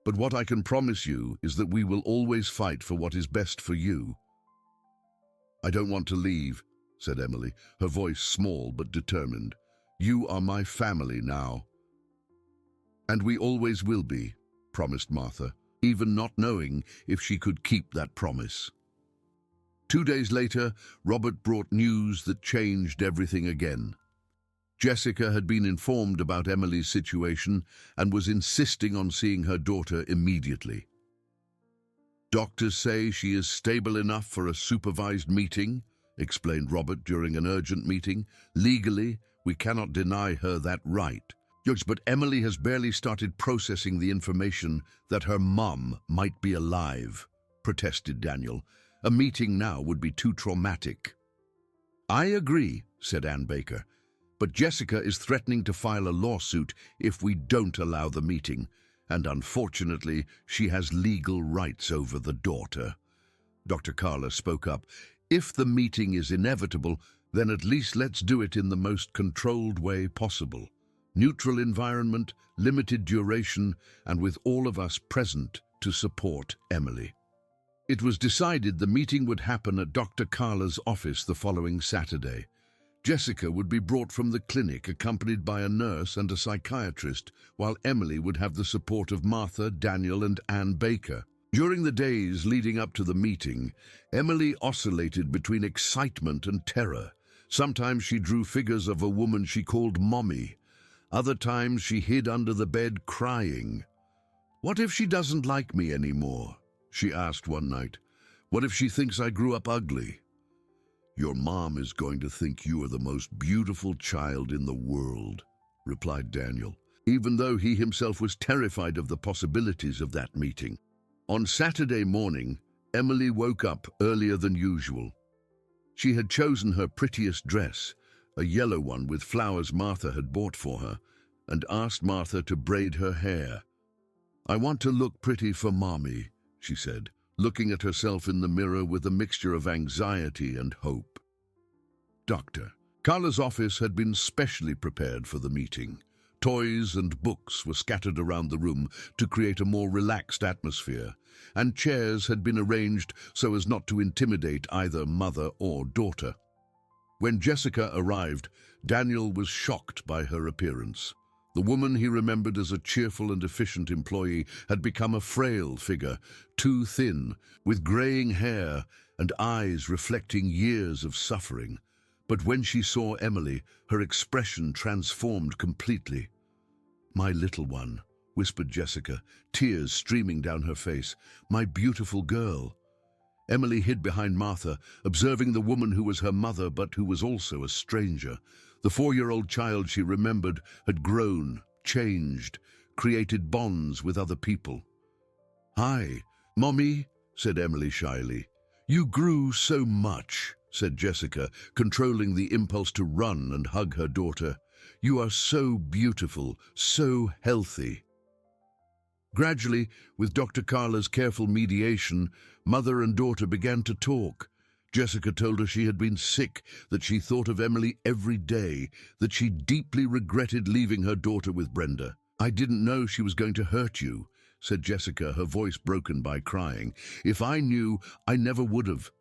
but what I can promise you is that we will always fight for what is best for you." "I don't want to leave," said Emily, her voice small but determined. "You are my family now." "And we always will be," promised Martha, even not knowing if she could keep that promise. 2 days later, Robert brought news that changed everything again. Jessica had been informed about Emily's situation and was insisting on seeing her daughter immediately. "Doctors say she is stable enough for a supervised meeting," explained Robert during an urgent meeting. "Legally, we cannot deny her that right. But Emily has barely started processing the information that her mom might be alive," protested Daniel. "A meeting now would be too traumatic." "I agree," said Ann Baker, "but Jessica is threatening to file a lawsuit if we don't allow the meeting, and unfortunately, she has legal rights over the daughter." Dr. Carla spoke up. "If the meeting is inevitable, then at least let's do it in the most controlled way possible. Neutral environment, limited duration, and with all of us present to support Emily." It was decided the meeting would happen at Dr. Carla's office the following Saturday. Jessica would be brought from the clinic accompanied by a nurse and a psychiatrist, while Emily would have the support of Martha, Daniel, and Ann Baker. During the days leading up to the meeting, Emily oscillated between excitement and terror. Sometimes she drew figures of a woman she called Mommy. Other times she hid under the bed crying. "What if she doesn't like me anymore?" she asked one night. "What if she thinks I grew up ugly?" Your mom is going to think you are the most beautiful child in the world, replied Daniel, even though he himself was terrified of the possibilities of that meeting. On Saturday morning, Emily woke up earlier than usual. She had chosen her prettiest dress, a yellow one with flowers Martha had bought for her, and asked Martha to braid her hair. "I want to look pretty for Mommy," she said, looking at herself in the mirror with a mixture of anxiety and hope. Doctor Carla's office had been specially prepared for the meeting. Toys and books were scattered around the room to create a more relaxed atmosphere, and chairs had been arranged so as not to intimidate either mother or daughter. When Jessica arrived, Daniel was shocked by her appearance. The woman he remembered as a cheerful and efficient employee had become a frail figure, too thin, with graying hair and eyes reflecting years of suffering. But when she saw Emily, her expression transformed completely. "My little one," whispered Jessica, tears streaming down her face. "My beautiful girl." Emily hid behind Martha, observing the woman who was her mother but who was also a stranger. The 4-year-old child she remembered had grown, changed, created bonds with other people. "Hi, Mommy," said Emily shyly. "You grew so much," said Jessica, controlling the impulse to run and hug her daughter. "You are so beautiful, so healthy." Gradually, with Dr. Carla's careful mediation, mother and daughter began to talk. Jessica told her she had been sick, that she thought of Emily every day, that she deeply regretted leaving her daughter with Brenda. "I didn't know she was going to hurt you," said Jessica, her voice broken by crying. "If I knew, I never would have."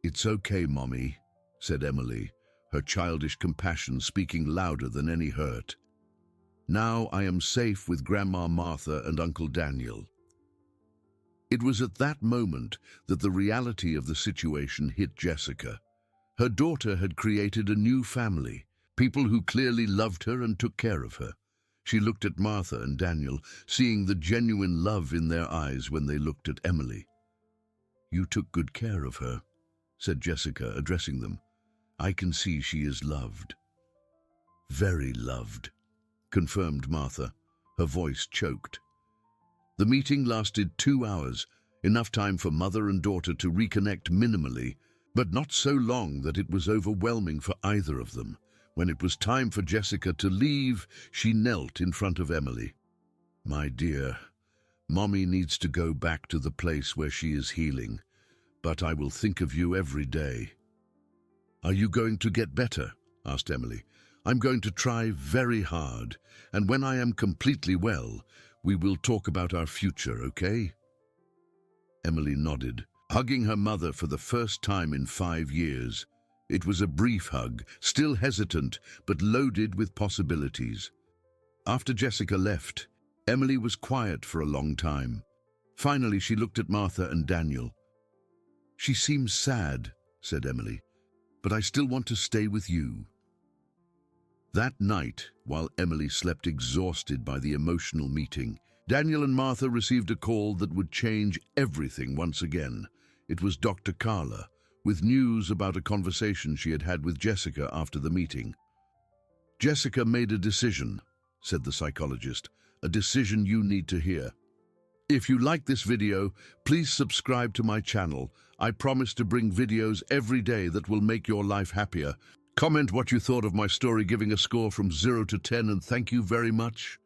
"It's okay, Mommy," said Emily, her childish compassion speaking louder than any hurt. "Now I am safe with Grandma Martha and Uncle Daniel." It was at that moment that the reality of the situation hit Jessica. Her daughter had created a new family, people who clearly loved her and took care of her. She looked at Martha and Daniel, seeing the genuine love in their eyes when they looked at Emily. "You took good care of her," said Jessica, addressing them. "I can see she is loved." "Very loved," confirmed Martha, her voice choked. The meeting lasted 2 hours, enough time for mother and daughter to reconnect minimally, but not so long that it was overwhelming for either of them. When it was time for Jessica to leave, she knelt in front of Emily. "My dear, Mommy needs to go back to the place where she is healing, but I will think of you every day." "Are you going to get better?" asked Emily. "I'm going to try very hard, and when I am completely well, we will talk about our future, okay?" Emily nodded, hugging her mother for the first time in 5 years. It was a brief hug, still hesitant, but loaded with possibilities. After Jessica left, Emily was quiet for a long time. Finally, she looked at Martha and Daniel. "She seems sad," said Emily, "but I still want to stay with you." That night, while Emily slept exhausted by the emotional meeting, Daniel and Martha received a call that would change everything once again. It was Dr. Carla, with news about a conversation she had had with Jessica after the meeting. "Jessica made a decision," said the psychologist, "a decision you need to hear. If you like this video, please subscribe to my channel. I promise to bring videos every day that will make your life happier. Comment what you thought of my story, giving a score from 0 to 10, and thank you very much.